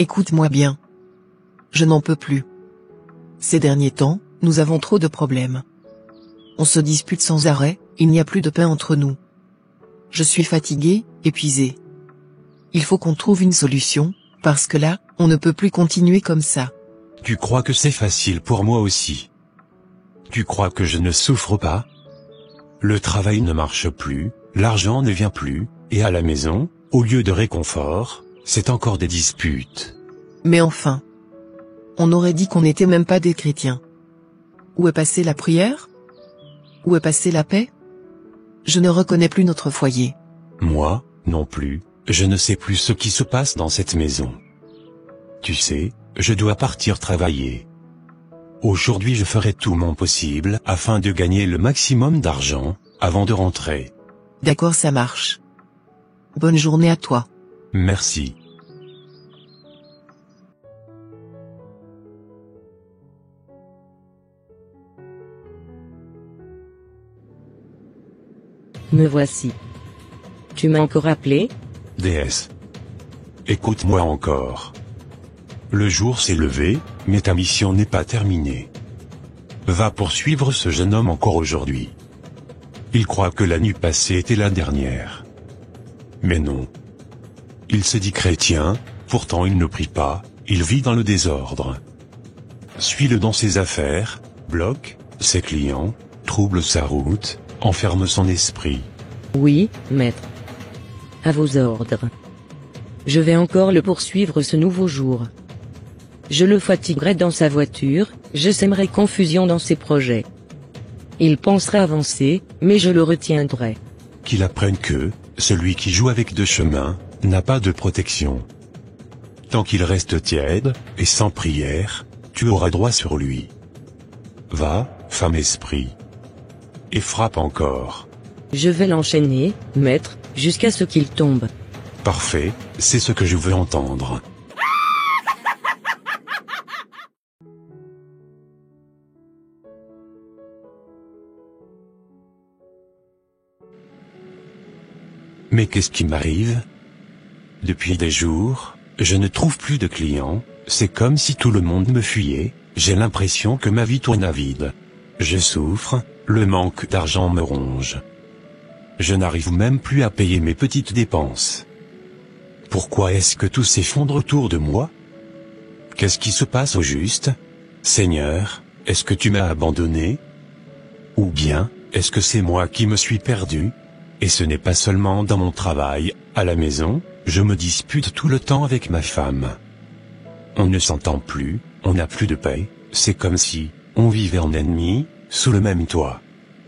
Écoute-moi bien. Je n'en peux plus. Ces derniers temps, nous avons trop de problèmes. On se dispute sans arrêt, il n'y a plus de paix entre nous. Je suis fatigué, épuisé. Il faut qu'on trouve une solution, parce que là, on ne peut plus continuer comme ça. Tu crois que c'est facile pour moi aussi? Tu crois que je ne souffre pas? Le travail ne marche plus, l'argent ne vient plus, et à la maison, au lieu de réconfort, c'est encore des disputes. Mais enfin, on aurait dit qu'on n'était même pas des chrétiens. Où est passée la prière? Où est passée la paix? Je ne reconnais plus notre foyer. Moi, non plus, je ne sais plus ce qui se passe dans cette maison. Tu sais, je dois partir travailler. Aujourd'hui je ferai tout mon possible afin de gagner le maximum d'argent, avant de rentrer. D'accord, ça marche. Bonne journée à toi. Merci. Me voici. Tu m'as encore appelé? Déesse. Écoute-moi encore. Le jour s'est levé, mais ta mission n'est pas terminée. Va poursuivre ce jeune homme encore aujourd'hui. Il croit que la nuit passée était la dernière. Mais non. Il se dit chrétien, pourtant il ne prie pas, il vit dans le désordre. Suis-le dans ses affaires, bloque ses clients, trouble sa route, enferme son esprit. Oui, maître. À vos ordres. Je vais encore le poursuivre ce nouveau jour. Je le fatiguerai dans sa voiture, je sèmerai confusion dans ses projets. Il pensera avancer, mais je le retiendrai. Qu'il apprenne que, celui qui joue avec deux chemins, n'a pas de protection. Tant qu'il reste tiède, et sans prière, tu auras droit sur lui. Va, femme esprit. Et frappe encore. Je vais l'enchaîner, maître, jusqu'à ce qu'il tombe. Parfait, c'est ce que je veux entendre. Mais qu'est-ce qui m'arrive? Depuis des jours, je ne trouve plus de clients, c'est comme si tout le monde me fuyait, j'ai l'impression que ma vie tourne à vide. Je souffre, le manque d'argent me ronge. Je n'arrive même plus à payer mes petites dépenses. Pourquoi est-ce que tout s'effondre autour de moi? Qu'est-ce qui se passe au juste? Seigneur, est-ce que tu m'as abandonné? Ou bien, est-ce que c'est moi qui me suis perdu? Et ce n'est pas seulement dans mon travail, à la maison, je me dispute tout le temps avec ma femme. On ne s'entend plus, on n'a plus de paix, c'est comme si on vivait en ennemis, sous le même toit.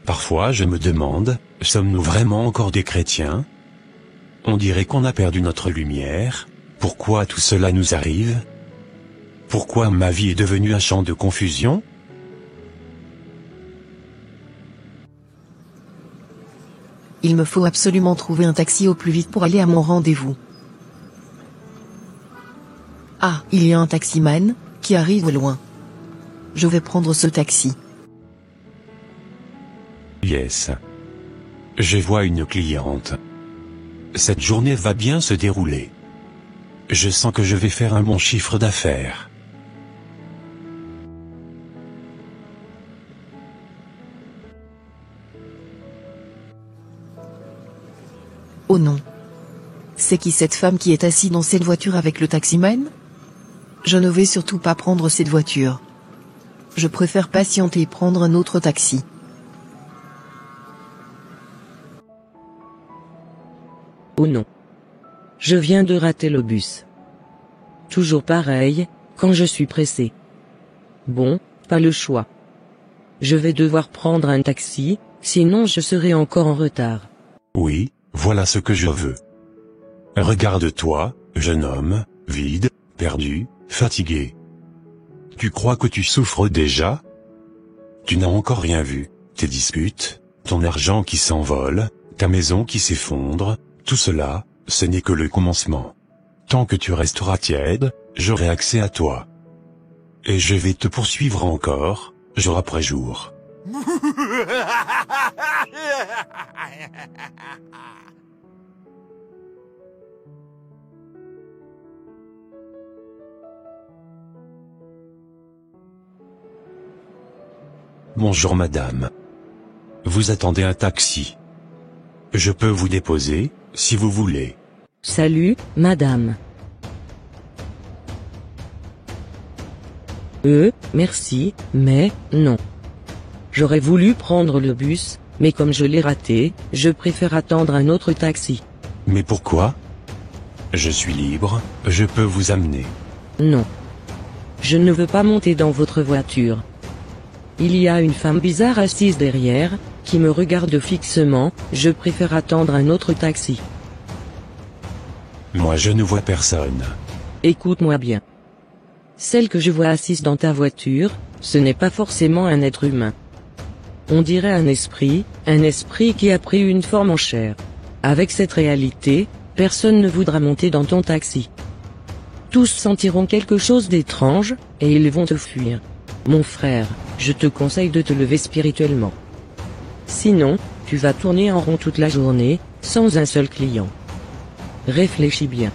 Parfois je me demande, sommes-nous vraiment encore des chrétiens? On dirait qu'on a perdu notre lumière, pourquoi tout cela nous arrive? Pourquoi ma vie est devenue un champ de confusion? Il me faut absolument trouver un taxi au plus vite pour aller à mon rendez-vous. Ah, il y a un taximan, qui arrive au loin. Je vais prendre ce taxi. Yes. Je vois une cliente. Cette journée va bien se dérouler. Je sens que je vais faire un bon chiffre d'affaires. Oh non. C'est qui cette femme qui est assise dans cette voiture avec le taximan? Je ne vais surtout pas prendre cette voiture. Je préfère patienter et prendre un autre taxi. Oh non. Je viens de rater le bus. Toujours pareil, quand je suis pressé. Bon, pas le choix. Je vais devoir prendre un taxi, sinon je serai encore en retard. Oui, voilà ce que je veux. Regarde-toi, jeune homme, vide, perdu, fatigué. Tu crois que tu souffres déjà? Tu n'as encore rien vu, tes disputes, ton argent qui s'envole, ta maison qui s'effondre, tout cela, ce n'est que le commencement. Tant que tu resteras tiède, j'aurai accès à toi. Et je vais te poursuivre encore, jour après jour. Bonjour madame. Vous attendez un taxi. Je peux vous déposer, si vous voulez. Salut, madame. Merci, mais, non. J'aurais voulu prendre le bus, mais comme je l'ai raté, je préfère attendre un autre taxi. Mais pourquoi? Je suis libre, je peux vous amener. Non. Je ne veux pas monter dans votre voiture. Il y a une femme bizarre assise derrière, qui me regarde fixement, je préfère attendre un autre taxi. Moi je ne vois personne. Écoute-moi bien. Celle que je vois assise dans ta voiture, ce n'est pas forcément un être humain. On dirait un esprit qui a pris une forme en chair. Avec cette réalité, personne ne voudra monter dans ton taxi. Tous sentiront quelque chose d'étrange, et ils vont te fuir. Mon frère, je te conseille de te lever spirituellement. Sinon, tu vas tourner en rond toute la journée, sans un seul client. Réfléchis bien.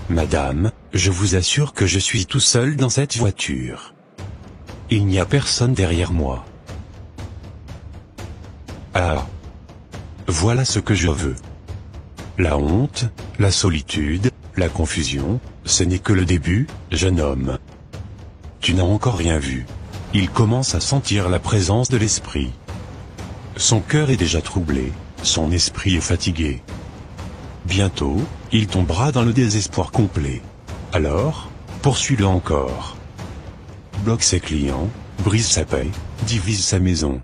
Madame, je vous assure que je suis tout seul dans cette voiture. Il n'y a personne derrière moi. Ah. Voilà ce que je veux. La honte, la solitude, la confusion, ce n'est que le début, jeune homme. Tu n'as encore rien vu. Il commence à sentir la présence de l'esprit. Son cœur est déjà troublé, son esprit est fatigué. Bientôt, il tombera dans le désespoir complet. Alors, poursuis-le encore. Bloque ses clients, brise sa paix, divise sa maison.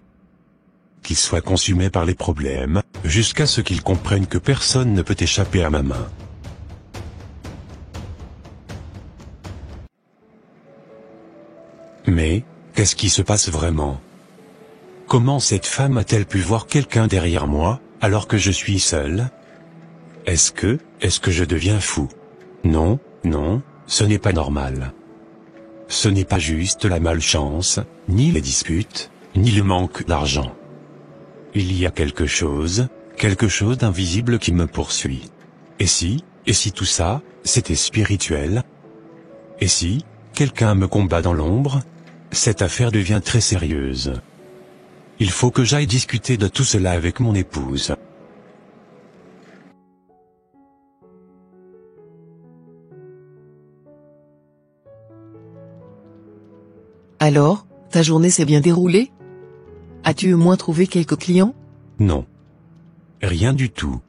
Qu'il soit consumé par les problèmes, jusqu'à ce qu'il comprenne que personne ne peut échapper à ma main. Mais, qu'est-ce qui se passe vraiment? Comment cette femme a-t-elle pu voir quelqu'un derrière moi, alors que je suis seul? Est-ce que je deviens fou? Non, non, ce n'est pas normal. Ce n'est pas juste la malchance, ni les disputes, ni le manque d'argent. Il y a quelque chose d'invisible qui me poursuit. Et si tout ça, c'était spirituel? Et si, quelqu'un me combat dans l'ombre? Cette affaire devient très sérieuse. Il faut que j'aille discuter de tout cela avec mon épouse. Alors, ta journée s'est bien déroulée? As-tu au moins trouvé quelques clients? Non. Rien du tout.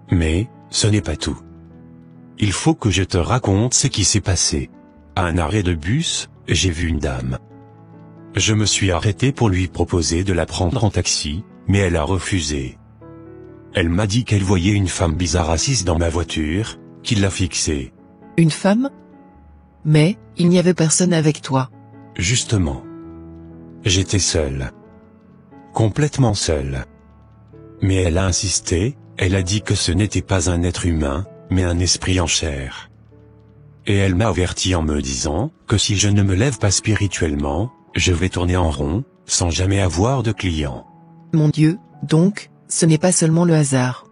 Mais, ce n'est pas tout. Il faut que je te raconte ce qui s'est passé. À un arrêt de bus, j'ai vu une dame. Je me suis arrêté pour lui proposer de la prendre en taxi, mais elle a refusé. Elle m'a dit qu'elle voyait une femme bizarre assise dans ma voiture, qui l'a fixée. Une femme? Mais, il n'y avait personne avec toi. Justement. J'étais seul. Complètement seul. Mais elle a insisté, elle a dit que ce n'était pas un être humain, mais un esprit en chair. Et elle m'a averti en me disant que si je ne me lève pas spirituellement, je vais tourner en rond, sans jamais avoir de clients. Mon Dieu, donc, ce n'est pas seulement le hasard.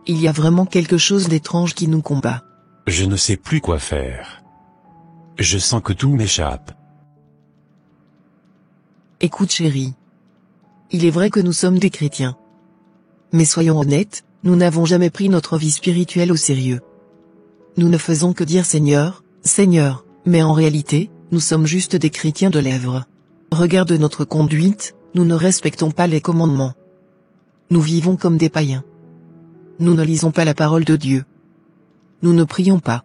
Il y a vraiment quelque chose d'étrange qui nous combat. Je ne sais plus quoi faire. Je sens que tout m'échappe. Écoute chérie. Il est vrai que nous sommes des chrétiens. Mais soyons honnêtes, nous n'avons jamais pris notre vie spirituelle au sérieux. Nous ne faisons que dire Seigneur, Seigneur, mais en réalité, nous sommes juste des chrétiens de lèvres. Regarde notre conduite, nous ne respectons pas les commandements. Nous vivons comme des païens. Nous ne lisons pas la parole de Dieu. Nous ne prions pas.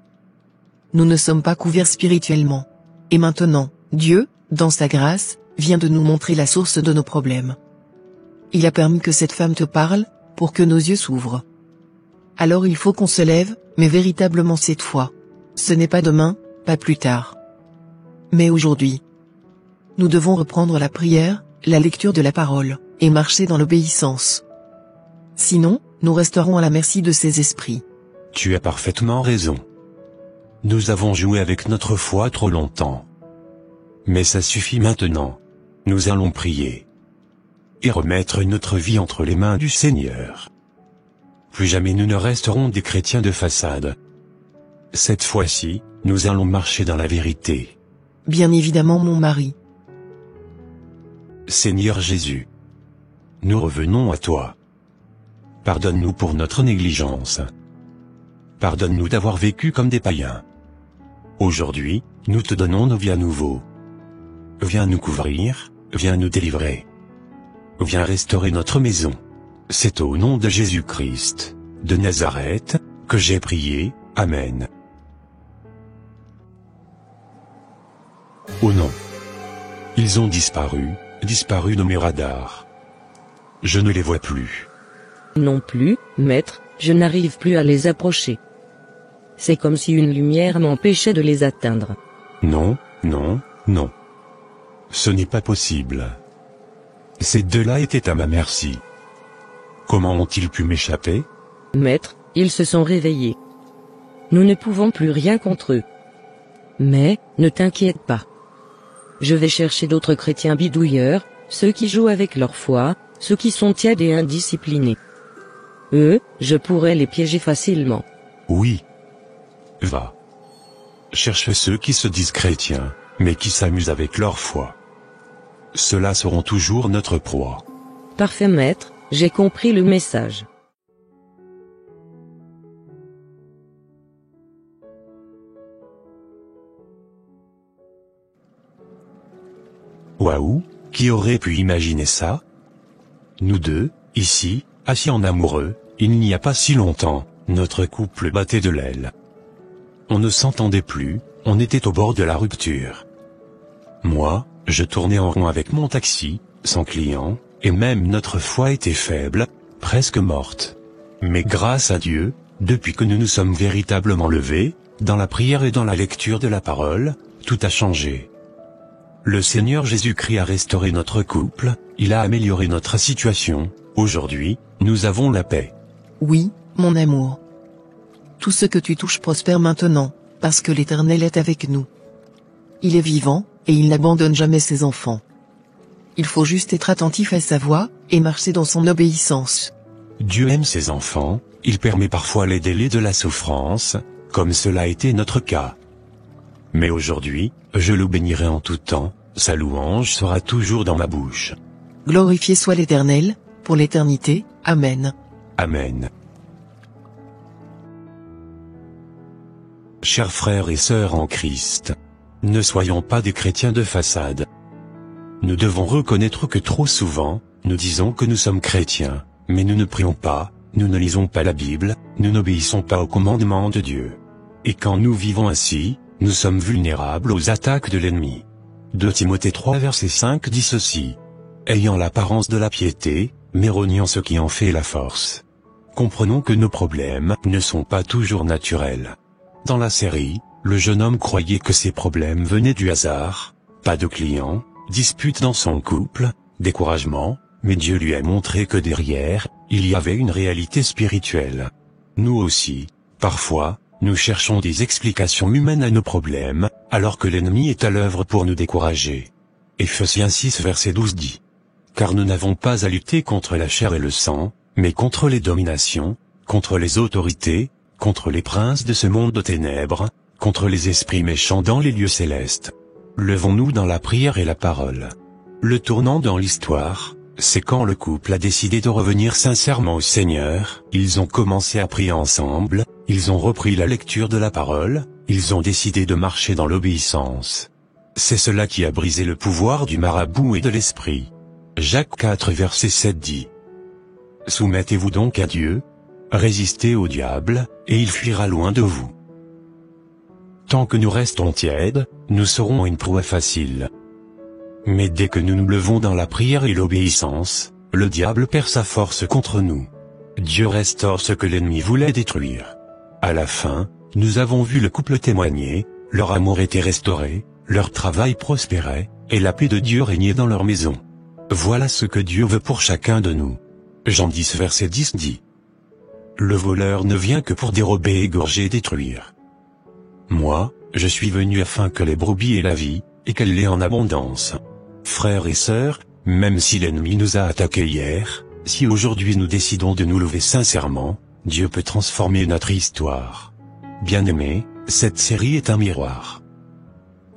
Nous ne sommes pas couverts spirituellement. Et maintenant, Dieu, dans sa grâce, vient de nous montrer la source de nos problèmes. Il a permis que cette femme te parle, pour que nos yeux s'ouvrent. Alors il faut qu'on se lève, mais véritablement cette fois. Ce n'est pas demain, pas plus tard. Mais aujourd'hui. Nous devons reprendre la prière, la lecture de la parole, et marcher dans l'obéissance. Sinon, nous resterons à la merci de ces esprits. Tu as parfaitement raison. Nous avons joué avec notre foi trop longtemps. Mais ça suffit maintenant. Nous allons prier. Et remettre notre vie entre les mains du Seigneur. Plus jamais nous ne resterons des chrétiens de façade. Cette fois-ci, nous allons marcher dans la vérité. Bien évidemment mon mari. Seigneur Jésus, nous revenons à toi. Pardonne-nous pour notre négligence. Pardonne-nous d'avoir vécu comme des païens. Aujourd'hui, nous te donnons nos vies à nouveau. Viens nous couvrir, viens nous délivrer. Viens restaurer notre maison. C'est au nom de Jésus-Christ, de Nazareth, que j'ai prié, Amen. Oh non. Ils ont disparu de mes radars. Je ne les vois plus. Non plus, maître, je n'arrive plus à les approcher. C'est comme si une lumière m'empêchait de les atteindre. Non, non, non. Ce n'est pas possible. Ces deux-là étaient à ma merci. Comment ont-ils pu m'échapper? Maître, ils se sont réveillés. Nous ne pouvons plus rien contre eux. Mais, ne t'inquiète pas. Je vais chercher d'autres chrétiens bidouilleurs, ceux qui jouent avec leur foi, ceux qui sont tièdes et indisciplinés. Eux, je pourrais les piéger facilement. Oui. Va. Cherche ceux qui se disent chrétiens, mais qui s'amusent avec leur foi. Ceux-là seront toujours notre proie. Parfait maître, j'ai compris le message. Waouh, qui aurait pu imaginer ça? Nous deux, ici, assis en amoureux, il n'y a pas si longtemps, notre couple battait de l'aile. On ne s'entendait plus, on était au bord de la rupture. Moi, je tournais en rond avec mon taxi, sans client, et même notre foi était faible, presque morte. Mais grâce à Dieu, depuis que nous nous sommes véritablement levés, dans la prière et dans la lecture de la parole, tout a changé. Le Seigneur Jésus-Christ a restauré notre couple, il a amélioré notre situation, aujourd'hui, nous avons la paix. Oui, mon amour. Tout ce que tu touches prospère maintenant, parce que l'Éternel est avec nous. Il est vivant, et il n'abandonne jamais ses enfants. Il faut juste être attentif à sa voix, et marcher dans son obéissance. Dieu aime ses enfants, il permet parfois les délais de la souffrance, comme cela a été notre cas. Mais aujourd'hui, je le bénirai en tout temps, sa louange sera toujours dans ma bouche. Glorifié soit l'Éternel, pour l'éternité, Amen. Amen. Chers frères et sœurs en Christ, ne soyons pas des chrétiens de façade. Nous devons reconnaître que trop souvent, nous disons que nous sommes chrétiens, mais nous ne prions pas, nous ne lisons pas la Bible, nous n'obéissons pas aux commandements de Dieu. Et quand nous vivons ainsi, nous sommes vulnérables aux attaques de l'ennemi. 2 Timothée 3 verset 5 dit ceci. Ayant l'apparence de la piété, mais reniant ce qui en fait la force. Comprenons que nos problèmes ne sont pas toujours naturels. Dans la série, le jeune homme croyait que ses problèmes venaient du hasard, pas de clients, disputes dans son couple, découragement, mais Dieu lui a montré que derrière, il y avait une réalité spirituelle. Nous aussi, parfois, nous cherchons des explications humaines à nos problèmes, alors que l'ennemi est à l'œuvre pour nous décourager. Éphésiens 6 verset 12 dit. Car nous n'avons pas à lutter contre la chair et le sang, mais contre les dominations, contre les autorités, contre les princes de ce monde de ténèbres, contre les esprits méchants dans les lieux célestes. Levons-nous dans la prière et la parole. Le tournant dans l'histoire, c'est quand le couple a décidé de revenir sincèrement au Seigneur, ils ont commencé à prier ensemble, ils ont repris la lecture de la parole, ils ont décidé de marcher dans l'obéissance. C'est cela qui a brisé le pouvoir du marabout et de l'esprit. Jacques 4 verset 7 dit. Soumettez-vous donc à Dieu, résistez au diable, et il fuira loin de vous. Tant que nous restons tièdes, nous serons une proie facile. Mais dès que nous nous levons dans la prière et l'obéissance, le diable perd sa force contre nous. Dieu restaure ce que l'ennemi voulait détruire. À la fin, nous avons vu le couple témoigner, leur amour était restauré, leur travail prospérait, et la paix de Dieu régnait dans leur maison. Voilà ce que Dieu veut pour chacun de nous. Jean 10 verset 10 dit. Le voleur ne vient que pour dérober, égorger et détruire. Moi, je suis venu afin que les brebis aient la vie, et qu'elle l'ait en abondance. Frères et sœurs, même si l'ennemi nous a attaqués hier, si aujourd'hui nous décidons de nous lever sincèrement, Dieu peut transformer notre histoire. Bien-aimés, Cette série est un miroir.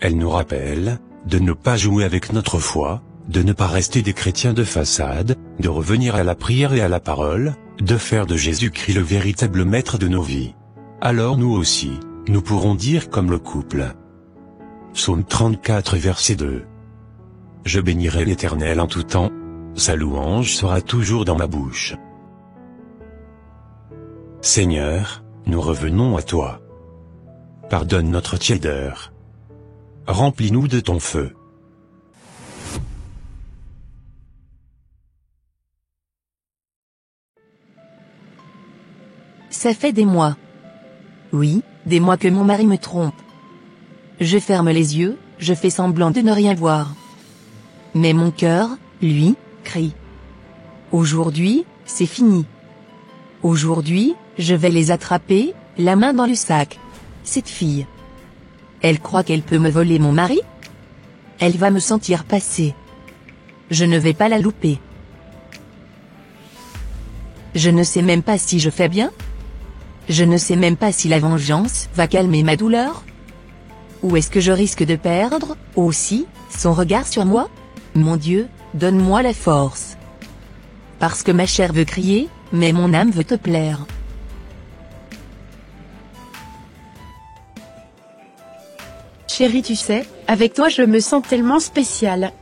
Elle nous rappelle de ne pas jouer avec notre foi, de ne pas rester des chrétiens de façade, de revenir à la prière et à la parole, de faire de Jésus-Christ le véritable maître de nos vies. Alors nous aussi, nous pourrons dire comme le couple. Psaume 34 verset 2. Je bénirai l'Éternel en tout temps, sa louange sera toujours dans ma bouche. Seigneur, nous revenons à toi. Pardonne notre tiédeur. Remplis-nous de ton feu. Ça fait des mois. Oui, des mois que mon mari me trompe. Je ferme les yeux, je fais semblant de ne rien voir. Mais mon cœur, lui, crie. Aujourd'hui, c'est fini. Aujourd'hui, je vais les attraper, la main dans le sac. Cette fille. Elle croit qu'elle peut me voler mon mari? Elle va me sentir passer. Je ne vais pas la louper. Je ne sais même pas si je fais bien. Je ne sais même pas si la vengeance va calmer ma douleur. Ou est-ce que je risque de perdre, aussi, son regard sur moi? Mon Dieu, donne-moi la force. Parce que ma chair veut crier, mais mon âme veut te plaire. Chérie, tu sais, avec toi je me sens tellement spéciale.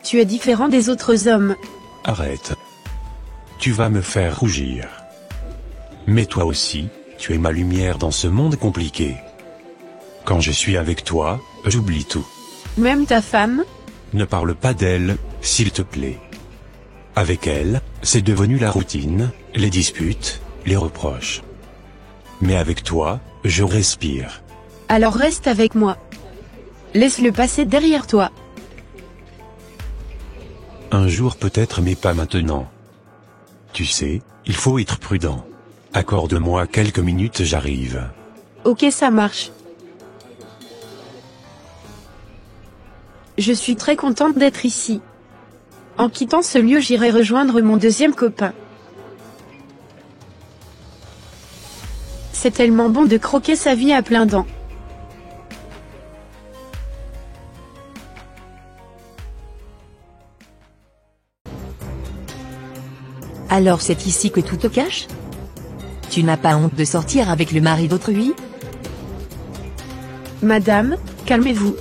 Tu es différent des autres hommes. Arrête. Tu vas me faire rougir. Mais toi aussi, tu es ma lumière dans ce monde compliqué. Quand je suis avec toi, j'oublie tout. Même ta femme? Ne parle pas d'elle, s'il te plaît. Avec elle, c'est devenu la routine, les disputes, les reproches. Mais avec toi, je respire. Alors reste avec moi. Laisse-le passer derrière toi. Un jour peut-être mais pas maintenant. Tu sais, il faut être prudent. Accorde-moi quelques minutes, j'arrive. Ok, ça marche. Je suis très contente d'être ici. En quittant ce lieu, j'irai rejoindre mon deuxième copain. C'est tellement bon de croquer sa vie à pleines dents. Alors c'est ici que tout te cache? Tu n'as pas honte de sortir avec le mari d'autrui? Madame, calmez-vous.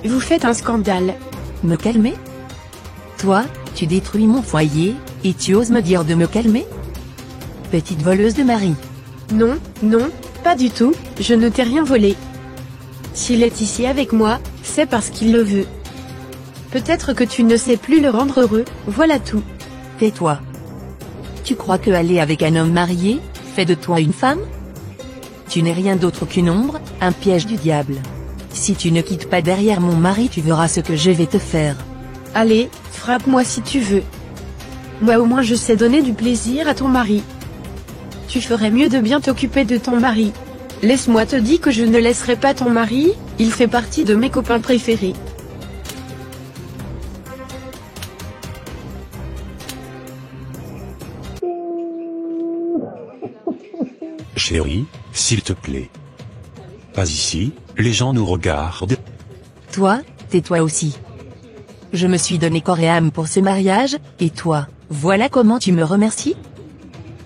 Vous faites un scandale. Me calmer? Toi, tu détruis mon foyer, et tu oses me dire de me calmer? Petite voleuse de mari. Non, non, pas du tout, je ne t'ai rien volé. S'il est ici avec moi, c'est parce qu'il le veut. Peut-être que tu ne sais plus le rendre heureux, voilà tout. Tais-toi. Tu crois que aller avec un homme marié, fait de toi une femme? Tu n'es rien d'autre qu'une ombre, un piège du diable. Si tu ne quittes pas derrière mon mari, tu verras ce que je vais te faire. Allez, frappe-moi si tu veux. Moi au moins je sais donner du plaisir à ton mari. Tu ferais mieux de bien t'occuper de ton mari. Laisse-moi te dire que je ne laisserai pas ton mari, il fait partie de mes copains préférés. Chérie, s'il te plaît. Pas ici, les gens nous regardent. Toi, tais-toi aussi. Je me suis donné corps et âme pour ce mariage, et toi, voilà comment tu me remercies?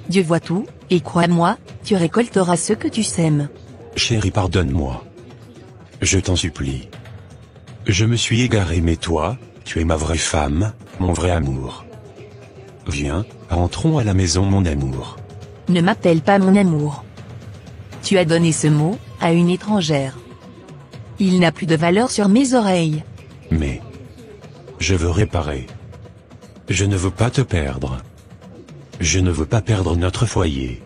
Dieu voit tout, et crois-moi, tu récolteras ce que tu sèmes. Chérie, pardonne-moi. Je t'en supplie. Je me suis égaré, mais toi, tu es ma vraie femme, mon vrai amour. Viens, rentrons à la maison, mon amour. Ne m'appelle pas mon amour. Tu as donné ce mot à une étrangère. Il n'a plus de valeur sur mes oreilles. Mais je veux réparer. Je ne veux pas te perdre. Je ne veux pas perdre notre foyer.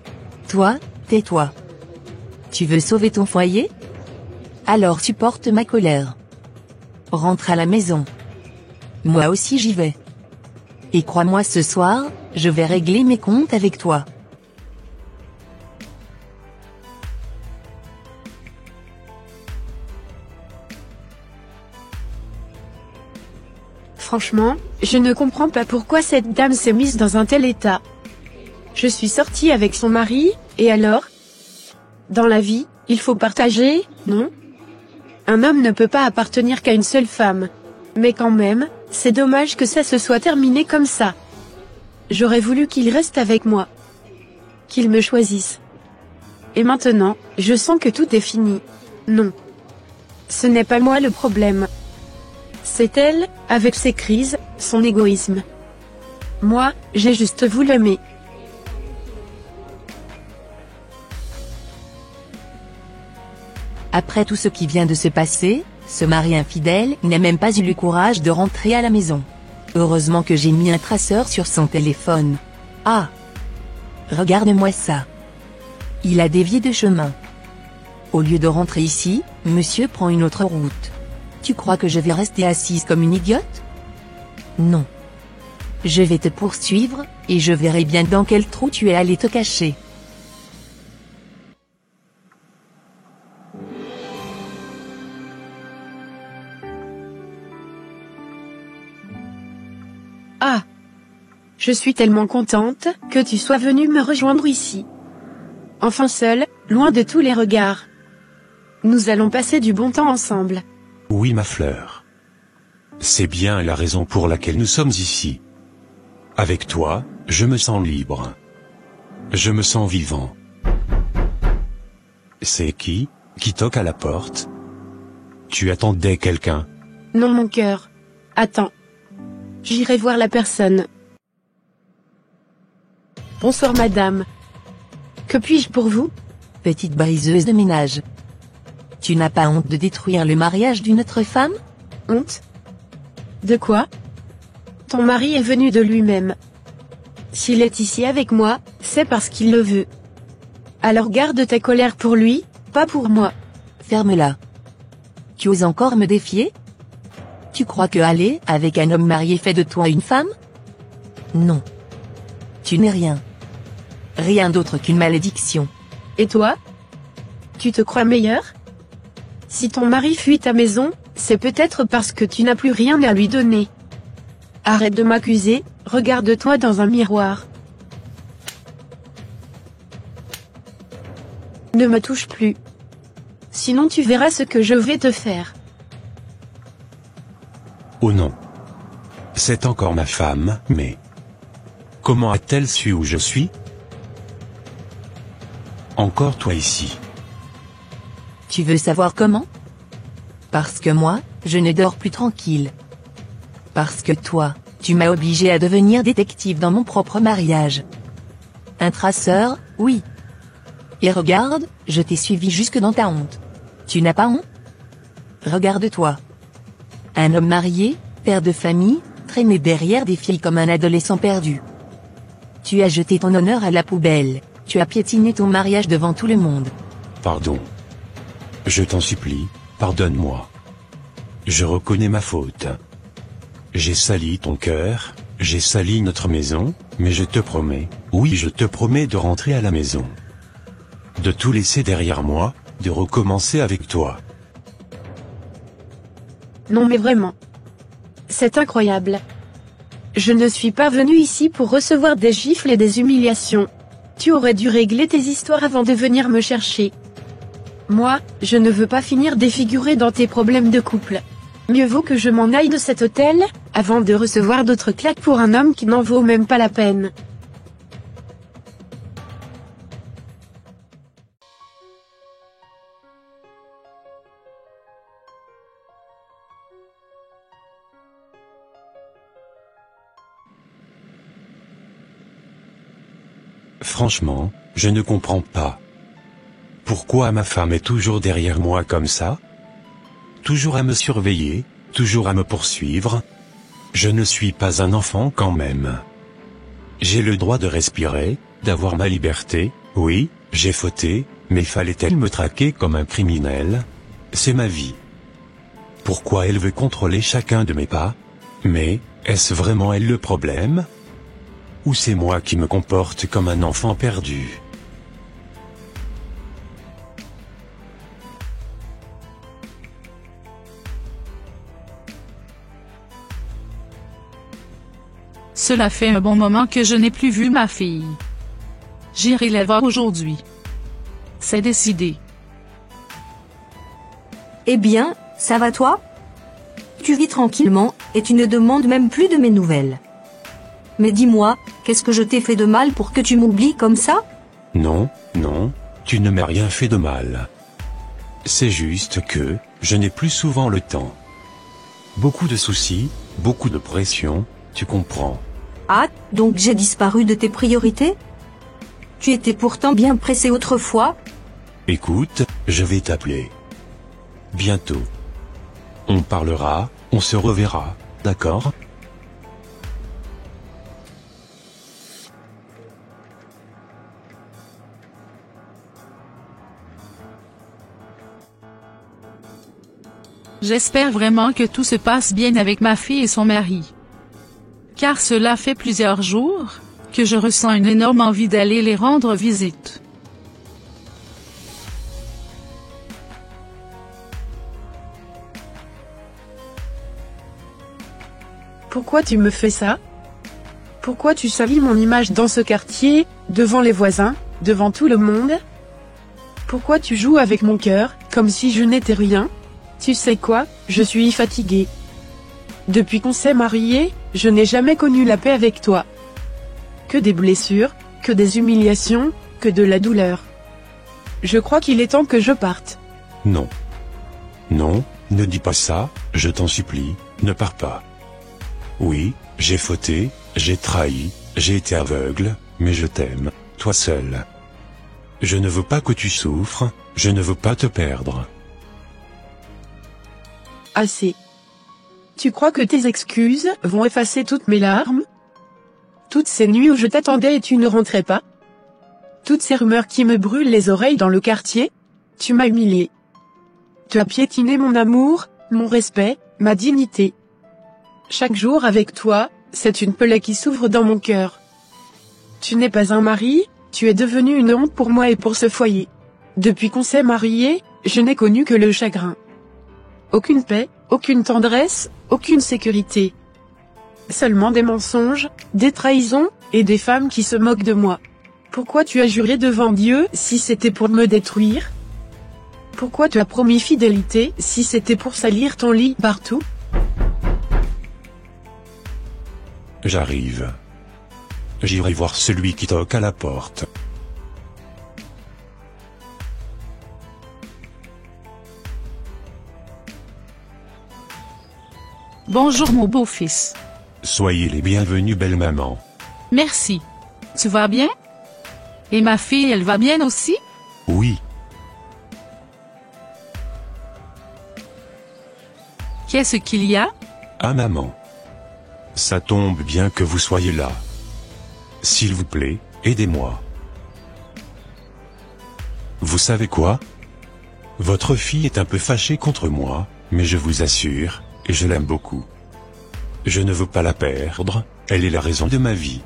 Toi, tais-toi. Tu veux sauver ton foyer? Alors supporte ma colère. Rentre à la maison. Moi aussi j'y vais. Et crois-moi, ce soir, je vais régler mes comptes avec toi. Franchement, je ne comprends pas pourquoi cette dame s'est mise dans un tel état. Je suis sortie avec son mari, et alors? Dans la vie, Il faut partager, non? Un homme ne peut pas appartenir qu'à une seule femme. Mais quand même, c'est dommage que ça se soit terminé comme ça. J'aurais voulu qu'il reste avec moi. Qu'il me choisisse. Et maintenant, je sens que tout est fini. Non. Ce n'est pas moi le problème. C'est elle, avec ses crises, son égoïsme. Moi, j'ai juste voulu l'aimer. Après tout ce qui vient de se passer, ce mari infidèle n'a même pas eu le courage de rentrer à la maison. Heureusement que j'ai mis un traceur sur son téléphone. Ah! Regarde-moi ça. Il a dévié de chemin. Au lieu de rentrer ici, monsieur prend une autre route. Tu crois que je vais rester assise comme une idiote? Non. Je vais te poursuivre, et je verrai bien dans quel trou tu es allé te cacher. Ah! Je suis tellement contente que tu sois venu me rejoindre ici. Enfin seul, loin de tous les regards. Nous allons passer du bon temps ensemble. Oui, ma fleur. C'est bien la raison pour laquelle nous sommes ici. Avec toi, je me sens libre. Je me sens vivant. C'est qui toque à la porte? Tu attendais quelqu'un? Non mon cœur. Attends. J'irai voir la personne. Bonsoir madame. Que puis-je pour vous? Petite briseuse de ménage. Tu n'as pas honte de détruire le mariage d'une autre femme? Honte? De quoi? Ton mari est venu de lui-même. S'il est ici avec moi, c'est parce qu'il le veut. Alors garde ta colère pour lui, pas pour moi. Ferme-la. Tu oses encore me défier? Tu crois que aller avec un homme marié fait de toi une femme? Non. Tu n'es rien. Rien d'autre qu'une malédiction. Et toi? Tu te crois meilleur? Si ton mari fuit ta maison, c'est peut-être parce que tu n'as plus rien à lui donner. Arrête de m'accuser, regarde-toi dans un miroir. Ne me touche plus. Sinon tu verras ce que je vais te faire. Oh non. C'est encore ma femme, mais... Comment a-t-elle su où je suis? Encore toi ici. Tu veux savoir comment? Parce que moi, je ne dors plus tranquille. Parce que toi, tu m'as obligé à devenir détective dans mon propre mariage. Un traceur, oui. Et regarde, je t'ai suivi jusque dans ta honte. Tu n'as pas honte? Regarde-toi. Un homme marié, père de famille, traîné derrière des filles comme un adolescent perdu. Tu as jeté ton honneur à la poubelle, tu as piétiné ton mariage devant tout le monde. Pardon. Je t'en supplie, pardonne-moi. Je reconnais ma faute. J'ai sali ton cœur, j'ai sali notre maison, mais je te promets, oui je te promets de rentrer à la maison. De tout laisser derrière moi, de recommencer avec toi. Non mais vraiment. C'est incroyable. Je ne suis pas venu ici pour recevoir des gifles et des humiliations. Tu aurais dû régler tes histoires avant de venir me chercher. Moi, je ne veux pas finir défiguré dans tes problèmes de couple. Mieux vaut que je m'en aille de cet hôtel, avant de recevoir d'autres claques pour un homme qui n'en vaut même pas la peine. Franchement, je ne comprends pas. Pourquoi ma femme est toujours derrière moi comme ça? Toujours à me surveiller, toujours à me poursuivre? Je ne suis pas un enfant quand même. J'ai le droit de respirer, d'avoir ma liberté, oui, j'ai fauté, mais fallait-elle me traquer comme un criminel? C'est ma vie. Pourquoi elle veut contrôler chacun de mes pas? Mais, est-ce vraiment elle le problème? Ou c'est moi qui me comporte comme un enfant perdu? Cela fait un bon moment que je n'ai plus vu ma fille. J'irai la voir aujourd'hui. C'est décidé. Eh bien, ça va toi? Tu vis tranquillement, et tu ne demandes même plus de mes nouvelles. Mais dis-moi, qu'est-ce que je t'ai fait de mal pour que tu m'oublies comme ça? Non, non, tu ne m'as rien fait de mal. C'est juste que, je n'ai plus souvent le temps. Beaucoup de soucis, beaucoup de pression, tu comprends. Ah, donc j'ai disparu de tes priorités? Tu étais pourtant bien pressé autrefois. Écoute, je vais t'appeler. Bientôt. On parlera, on se reverra, d'accord? J'espère vraiment que tout se passe bien avec ma fille et son mari. Car cela fait plusieurs jours que je ressens une énorme envie d'aller les rendre visite. Pourquoi tu me fais ça? Pourquoi tu salis mon image dans ce quartier, devant les voisins, devant tout le monde? Pourquoi tu joues avec mon cœur, comme si je n'étais rien? Tu sais quoi, je suis fatiguée. Depuis qu'on s'est mariés, je n'ai jamais connu la paix avec toi. Que des blessures, que des humiliations, que de la douleur. Je crois qu'il est temps que je parte. Non. Non, ne dis pas ça, je t'en supplie, ne pars pas. Oui, j'ai fauté, j'ai trahi, j'ai été aveugle, mais je t'aime, toi seul. Je ne veux pas que tu souffres, je ne veux pas te perdre. Assez. Tu crois que tes excuses vont effacer toutes mes larmes? Toutes ces nuits où je t'attendais et tu ne rentrais pas? Toutes ces rumeurs qui me brûlent les oreilles dans le quartier? Tu m'as humilié. Tu as piétiné mon amour, mon respect, ma dignité. Chaque jour avec toi, c'est une plaie qui s'ouvre dans mon cœur. Tu n'es pas un mari, tu es devenu une honte pour moi et pour ce foyer. Depuis qu'on s'est mariés, je n'ai connu que le chagrin. Aucune paix, aucune tendresse, aucune sécurité. Seulement des mensonges, des trahisons, et des femmes qui se moquent de moi. Pourquoi tu as juré devant Dieu si c'était pour me détruire? Pourquoi tu as promis fidélité si c'était pour salir ton lit partout? J'arrive. J'irai voir celui qui toque à la porte. Bonjour mon beau-fils. Soyez les bienvenus, belle maman. Merci. Tu vas bien? Et ma fille, elle va bien aussi? Oui, Qu'est-ce qu'il y a? ah maman. Ça tombe bien que vous soyez là. S'il vous plaît, aidez-moi. Vous savez quoi? Votre fille est un peu fâchée contre moi, mais je vous assure, et je l'aime beaucoup. Je ne veux pas la perdre, elle est la raison de ma vie.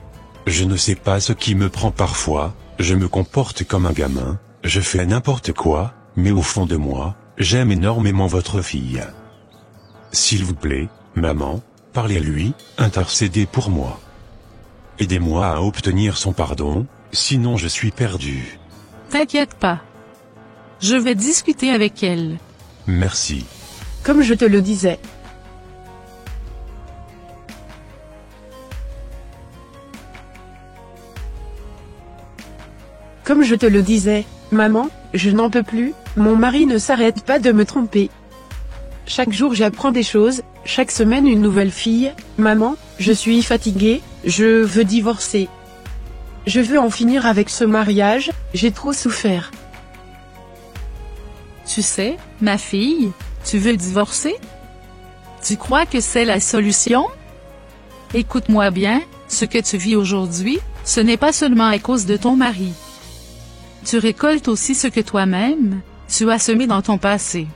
Je ne sais pas ce qui me prend parfois, je me comporte comme un gamin, je fais n'importe quoi, mais au fond de moi, j'aime énormément votre fille. S'il vous plaît, maman, parlez à lui, intercédez pour moi. Aidez-moi à obtenir son pardon, sinon je suis perdu. T'inquiète pas. Je vais discuter avec elle. Merci. Comme je te le disais. Comme je te le disais, maman, je n'en peux plus, mon mari ne s'arrête pas de me tromper. Chaque jour j'apprends des choses, chaque semaine une nouvelle fille, maman, je suis fatiguée, je veux divorcer. Je veux en finir avec ce mariage, j'ai trop souffert. Tu sais, ma fille, tu veux divorcer? Tu crois que c'est la solution? Écoute-moi bien, ce que tu vis aujourd'hui, ce n'est pas seulement à cause de ton mari. Tu récoltes aussi ce que toi-même, tu as semé dans ton passé.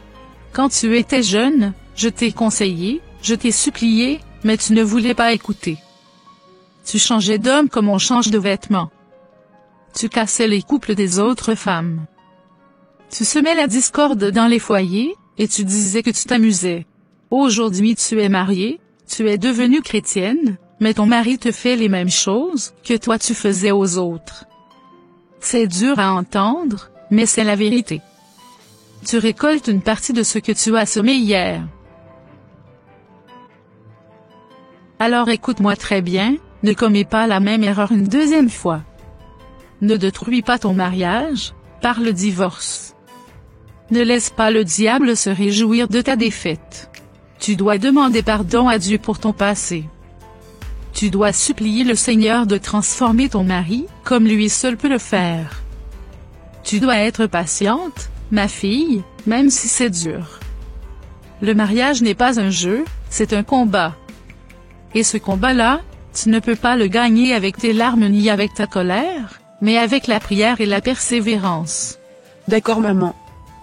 Quand tu étais jeune, je t'ai conseillé, je t'ai supplié, mais tu ne voulais pas écouter. Tu changeais d'homme comme on change de vêtements. Tu cassais les couples des autres femmes. Tu semais la discorde dans les foyers, et tu disais que tu t'amusais. Aujourd'hui tu es mariée, tu es devenue chrétienne, mais ton mari te fait les mêmes choses que toi tu faisais aux autres. C'est dur à entendre, mais c'est la vérité. tu récoltes une partie de ce que tu as semé hier. Alors écoute-moi très bien, ne commets pas la même erreur une deuxième fois. Ne détruis pas ton mariage, par le divorce. Ne laisse pas le diable se réjouir de ta défaite. Tu dois demander pardon à Dieu pour ton passé. Tu dois supplier le Seigneur de transformer ton mari, comme lui seul peut le faire. Tu dois être patiente, ma fille, même si c'est dur. Le mariage n'est pas un jeu, c'est un combat. Et ce combat-là, tu ne peux pas le gagner avec tes larmes ni avec ta colère, mais avec la prière et la persévérance. D'accord maman.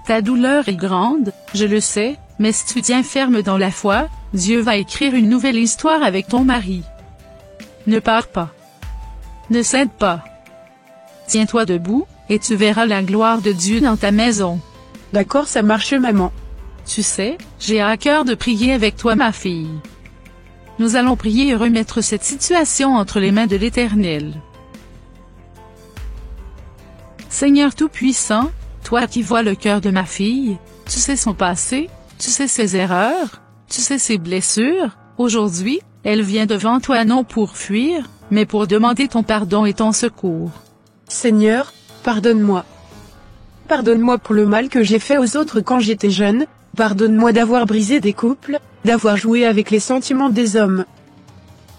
Ta douleur est grande, je le sais, mais si tu tiens ferme dans la foi, Dieu va écrire une nouvelle histoire avec ton mari. Ne pars pas. Ne cède pas. Tiens-toi debout, et tu verras la gloire de Dieu dans ta maison. D'accord, ça marche maman. Tu sais, j'ai à cœur de prier avec toi ma fille. Nous allons prier et remettre cette situation entre les mains de l'Éternel. Seigneur Tout-Puissant, toi qui vois le cœur de ma fille, tu sais son passé, tu sais ses erreurs, tu sais ses blessures, aujourd'hui, elle vient devant toi non pour fuir, mais pour demander ton pardon et ton secours. Seigneur, pardonne-moi. Pardonne-moi pour le mal que j'ai fait aux autres quand j'étais jeune, pardonne-moi d'avoir brisé des couples, d'avoir joué avec les sentiments des hommes.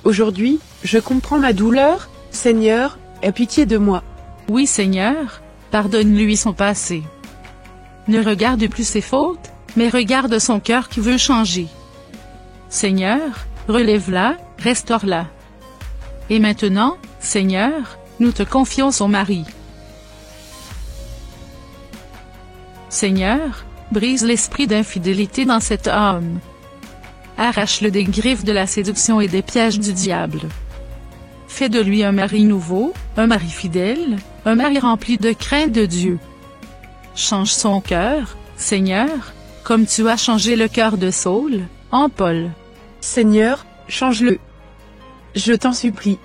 Aujourd'hui, je comprends ma douleur, Seigneur, aie pitié de moi. Oui Seigneur, pardonne-lui son passé. Ne regarde plus ses fautes, mais regarde son cœur qui veut changer. Seigneur, relève-la, restaure-la. Et maintenant, Seigneur, nous te confions son mari. Seigneur, brise l'esprit d'infidélité dans cet homme. Arrache-le des griffes de la séduction et des pièges du diable. Fais de lui un mari nouveau, un mari fidèle, un mari rempli de crainte de Dieu. Change son cœur, Seigneur, comme tu as changé le cœur de Saul, en Paul. Seigneur, change-le. Je t'en supplie.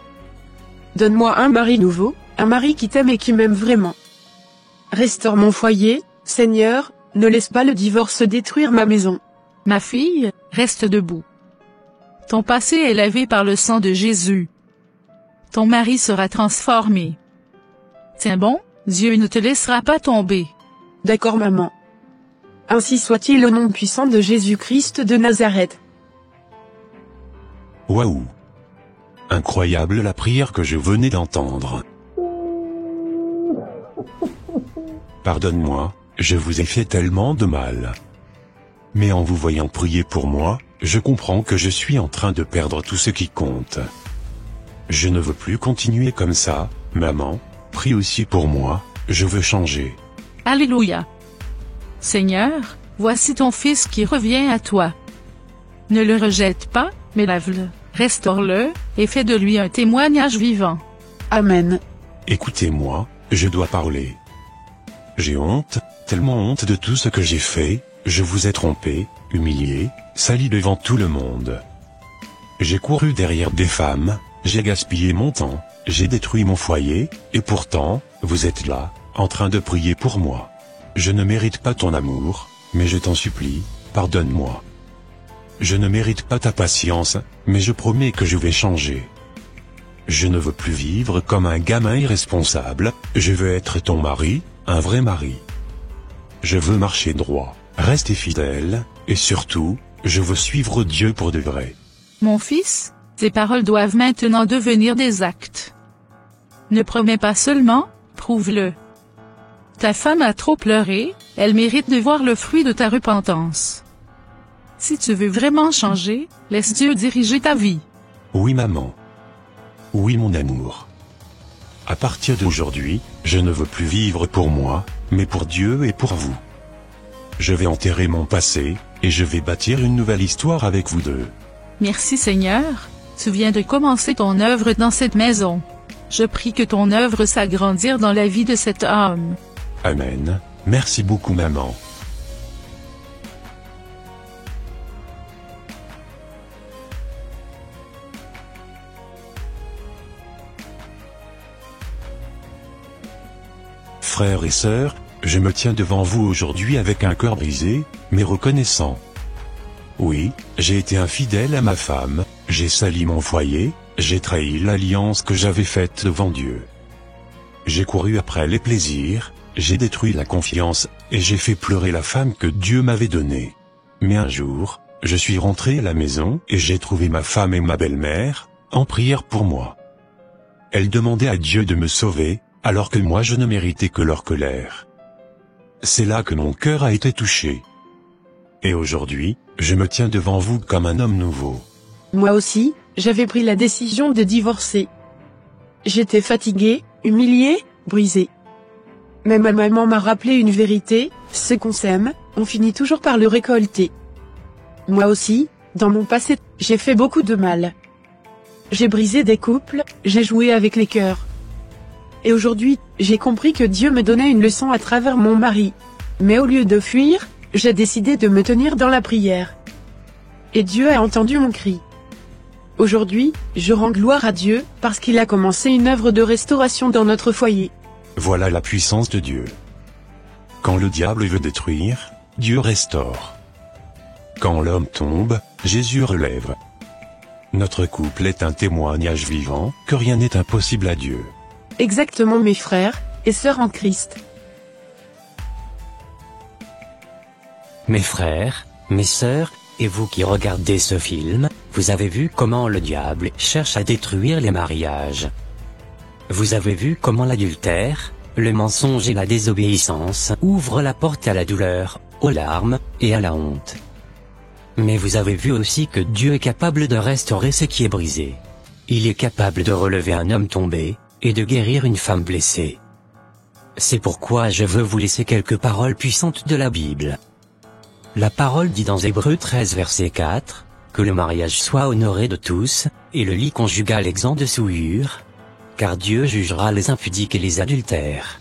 Donne-moi un mari nouveau, un mari qui t'aime et qui m'aime vraiment. Restaure mon foyer, Seigneur, ne laisse pas le divorce détruire ma maison. Ma fille, reste debout. Ton passé est lavé par le sang de Jésus. Ton mari sera transformé. Tiens bon, Dieu ne te laissera pas tomber. D'accord maman. Ainsi soit-il au nom puissant de Jésus-Christ de Nazareth. Waouh! Incroyable la prière que je venais d'entendre. Pardonne-moi, je vous ai fait tellement de mal. Mais en vous voyant prier pour moi, je comprends que je suis en train de perdre tout ce qui compte. Je ne veux plus continuer comme ça, maman, prie aussi pour moi, je veux changer. Alléluia. Seigneur, voici ton fils qui revient à toi. Ne le rejette pas, mais lave-le, restaure-le, et fais de lui un témoignage vivant. Amen. Écoutez-moi, je dois parler. J'ai honte, tellement honte de tout ce que j'ai fait, je vous ai trompé, humilié, sali devant tout le monde. J'ai couru derrière des femmes, j'ai gaspillé mon temps, j'ai détruit mon foyer, et pourtant, vous êtes là, en train de prier pour moi. Je ne mérite pas ton amour, mais je t'en supplie, pardonne-moi. Je ne mérite pas ta patience, mais je promets que je vais changer. Je ne veux plus vivre comme un gamin irresponsable, je veux être ton mari, un vrai mari. Je veux marcher droit, rester fidèle, et surtout, je veux suivre Dieu pour de vrai. Mon fils, tes paroles doivent maintenant devenir des actes. Ne promets pas seulement, prouve-le. Ta femme a trop pleuré, elle mérite de voir le fruit de ta repentance. Si tu veux vraiment changer, laisse Dieu diriger ta vie. Oui maman. Oui mon amour. À partir d'aujourd'hui, je ne veux plus vivre pour moi, mais pour Dieu et pour vous. Je vais enterrer mon passé, et je vais bâtir une nouvelle histoire avec vous deux. Merci Seigneur, tu viens de commencer ton œuvre dans cette maison. Je prie que ton œuvre s'agrandisse dans la vie de cet homme. Amen. Merci beaucoup maman. Frères et sœurs, je me tiens devant vous aujourd'hui avec un cœur brisé, mais reconnaissant. Oui, j'ai été infidèle à ma femme, j'ai sali mon foyer, j'ai trahi l'alliance que j'avais faite devant Dieu. J'ai couru après les plaisirs, j'ai détruit la confiance, et j'ai fait pleurer la femme que Dieu m'avait donnée. Mais un jour, je suis rentré à la maison et j'ai trouvé ma femme et ma belle-mère, en prière pour moi. Elles demandaient à Dieu de me sauver, alors que moi je ne méritais que leur colère. C'est là que mon cœur a été touché. Et aujourd'hui, je me tiens devant vous comme un homme nouveau. Moi aussi, j'avais pris la décision de divorcer. J'étais fatigué, humilié, brisé. Mais ma maman m'a rappelé une vérité, ce qu'on sème, on finit toujours par le récolter. Moi aussi, dans mon passé, j'ai fait beaucoup de mal. J'ai brisé des couples, j'ai joué avec les cœurs. Et aujourd'hui, j'ai compris que Dieu me donnait une leçon à travers mon mari. Mais au lieu de fuir, j'ai décidé de me tenir dans la prière. Et Dieu a entendu mon cri. Aujourd'hui, je rends gloire à Dieu, parce qu'il a commencé une œuvre de restauration dans notre foyer. Voilà la puissance de Dieu. Quand le diable veut détruire, Dieu restaure. Quand l'homme tombe, Jésus relève. Notre couple est un témoignage vivant, que rien n'est impossible à Dieu. Exactement mes frères et sœurs en Christ. Mes frères, mes sœurs, et vous qui regardez ce film, vous avez vu comment le diable cherche à détruire les mariages. Vous avez vu comment l'adultère, le mensonge et la désobéissance ouvrent la porte à la douleur, aux larmes, et à la honte. Mais vous avez vu aussi que Dieu est capable de restaurer ce qui est brisé. Il est capable de relever un homme tombé, et de guérir une femme blessée. C'est pourquoi je veux vous laisser quelques paroles puissantes de la Bible. La parole dit dans Hébreux 13 verset 4, que le mariage soit honoré de tous, et le lit conjugal exempt de souillure, car Dieu jugera les impudiques et les adultères.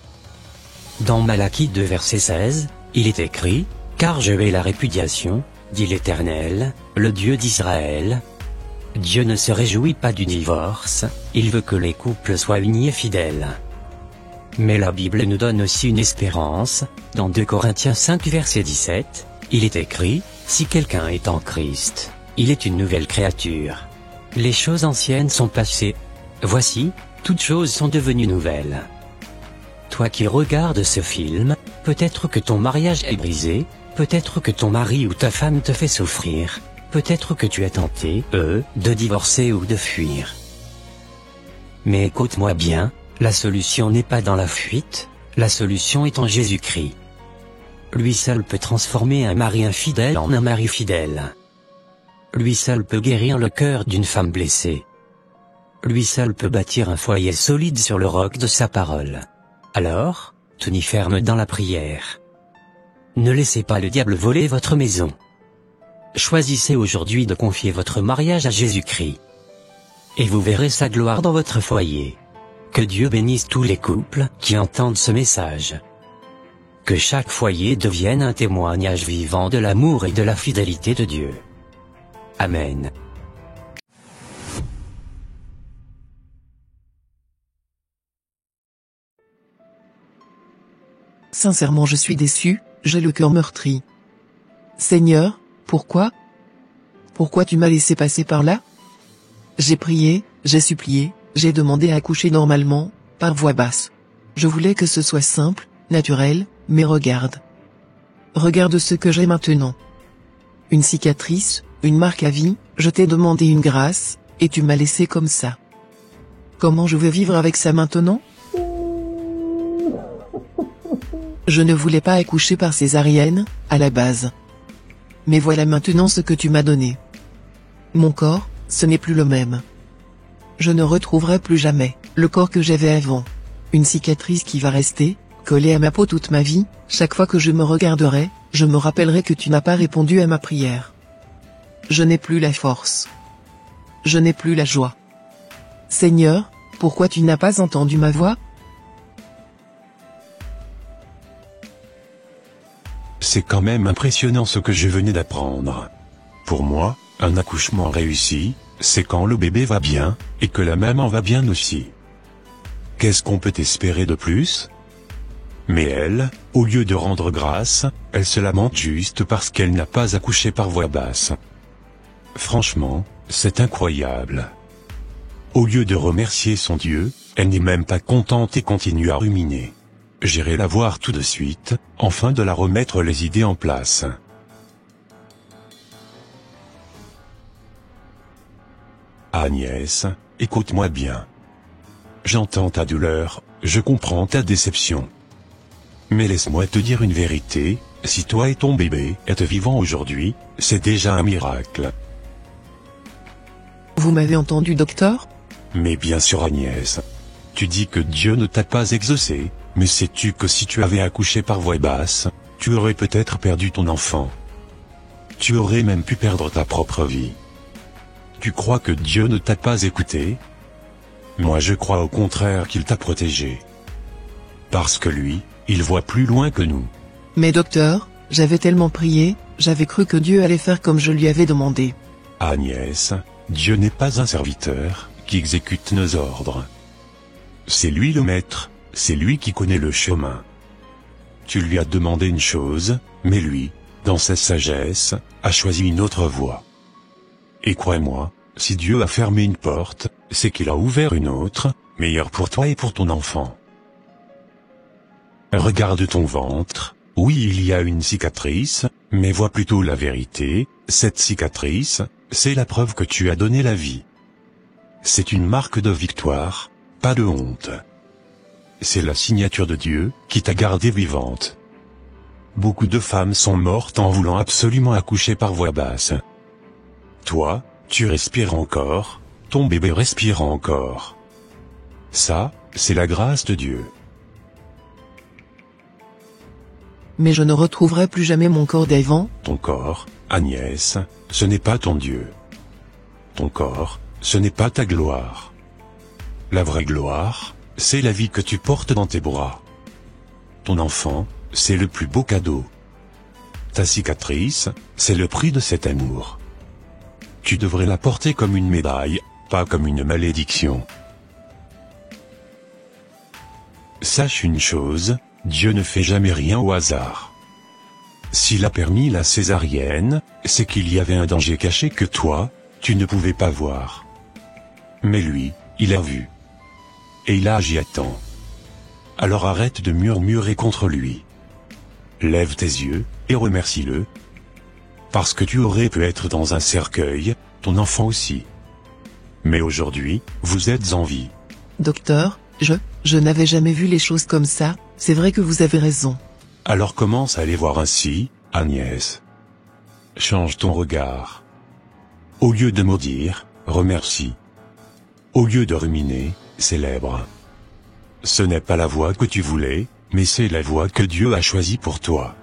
Dans Malachie 2 verset 16, il est écrit, « Car je hais la répudiation, dit l'Éternel, le Dieu d'Israël. » Dieu ne se réjouit pas du divorce, il veut que les couples soient unis et fidèles. Mais la Bible nous donne aussi une espérance, dans 2 Corinthiens 5 verset 17, il est écrit, « Si quelqu'un est en Christ, il est une nouvelle créature. Les choses anciennes sont passées. Voici, toutes choses sont devenues nouvelles. » Toi qui regardes ce film, peut-être que ton mariage est brisé, peut-être que ton mari ou ta femme te fait souffrir, peut-être que tu es tenté, de divorcer ou de fuir. Mais écoute-moi bien, la solution n'est pas dans la fuite, la solution est en Jésus-Christ. Lui seul peut transformer un mari infidèle en un mari fidèle. Lui seul peut guérir le cœur d'une femme blessée. Lui seul peut bâtir un foyer solide sur le roc de sa parole. Alors, tenez ferme dans la prière. Ne laissez pas le diable voler votre maison. Choisissez aujourd'hui de confier votre mariage à Jésus-Christ. Et vous verrez sa gloire dans votre foyer. Que Dieu bénisse tous les couples qui entendent ce message. Que chaque foyer devienne un témoignage vivant de l'amour et de la fidélité de Dieu. Amen. Sincèrement, je suis déçu, j'ai le cœur meurtri. Seigneur, pourquoi? Pourquoi tu m'as laissé passer par là? J'ai prié, j'ai supplié, j'ai demandé à accoucher normalement, par voix basse. Je voulais que ce soit simple, naturel, mais regarde. Regarde ce que j'ai maintenant. Une cicatrice, une marque à vie, je t'ai demandé une grâce, et tu m'as laissé comme ça. Comment je vais vivre avec ça maintenant? Je ne voulais pas accoucher par césarienne, à la base. Mais voilà maintenant ce que tu m'as donné. Mon corps, ce n'est plus le même. Je ne retrouverai plus jamais le corps que j'avais avant. Une cicatrice qui va rester, collée à ma peau toute ma vie, chaque fois que je me regarderai, je me rappellerai que tu n'as pas répondu à ma prière. Je n'ai plus la force. Je n'ai plus la joie. Seigneur, pourquoi tu n'as pas entendu ma voix? C'est quand même impressionnant ce que je venais d'apprendre. Pour moi, un accouchement réussi, c'est quand le bébé va bien, et que la maman va bien aussi. Qu'est-ce qu'on peut espérer de plus? Mais elle, au lieu de rendre grâce, elle se lamente juste parce qu'elle n'a pas accouché par voix basse. Franchement, c'est incroyable. Au lieu de remercier son Dieu, elle n'est même pas contente et continue à ruminer. J'irai la voir tout de suite, afin de la remettre les idées en place. Agnès, écoute-moi bien. J'entends ta douleur, je comprends ta déception. Mais laisse-moi te dire une vérité, si toi et ton bébé êtes vivants aujourd'hui, c'est déjà un miracle. Vous m'avez entendu, docteur? Mais bien sûr Agnès. Tu dis que Dieu ne t'a pas exaucé, mais sais-tu que si tu avais accouché par voix basse, tu aurais peut-être perdu ton enfant. Tu aurais même pu perdre ta propre vie. Tu crois que Dieu ne t'a pas écouté? Moi je crois au contraire qu'il t'a protégé. Parce que lui, il voit plus loin que nous. Mais docteur, j'avais tellement prié, j'avais cru que Dieu allait faire comme je lui avais demandé. Agnès, Dieu n'est pas un serviteur qui exécute nos ordres. C'est lui le maître, c'est lui qui connaît le chemin. Tu lui as demandé une chose, mais lui, dans sa sagesse, a choisi une autre voie. Et crois-moi, si Dieu a fermé une porte, c'est qu'il a ouvert une autre, meilleure pour toi et pour ton enfant. Regarde ton ventre, oui il y a une cicatrice, mais vois plutôt la vérité, cette cicatrice, c'est la preuve que tu as donné la vie. C'est une marque de victoire, pas de honte. C'est la signature de Dieu, qui t'a gardée vivante. Beaucoup de femmes sont mortes en voulant absolument accoucher par voix basse. Toi, tu respires encore, ton bébé respire encore. Ça, c'est la grâce de Dieu. Mais je ne retrouverai plus jamais mon corps d'avant. Ton corps, Agnès, ce n'est pas ton Dieu. Ton corps, ce n'est pas ta gloire. La vraie gloire, c'est la vie que tu portes dans tes bras. Ton enfant, c'est le plus beau cadeau. Ta cicatrice, c'est le prix de cet amour. Tu devrais la porter comme une médaille, pas comme une malédiction. Sache une chose, Dieu ne fait jamais rien au hasard. S'il a permis la césarienne, c'est qu'il y avait un danger caché que toi, tu ne pouvais pas voir. Mais lui, il a vu. Et il a agi à temps. Alors arrête de murmurer contre lui. Lève tes yeux, et remercie-le. Parce que tu aurais pu être dans un cercueil, ton enfant aussi. Mais aujourd'hui, vous êtes en vie. Docteur, je n'avais jamais vu les choses comme ça, c'est vrai que vous avez raison. Alors commence à les voir ainsi, Agnès. Change ton regard. Au lieu de maudire, remercie. Au lieu de ruminer, célèbre. Ce n'est pas la voie que tu voulais, mais c'est la voie que Dieu a choisie pour toi.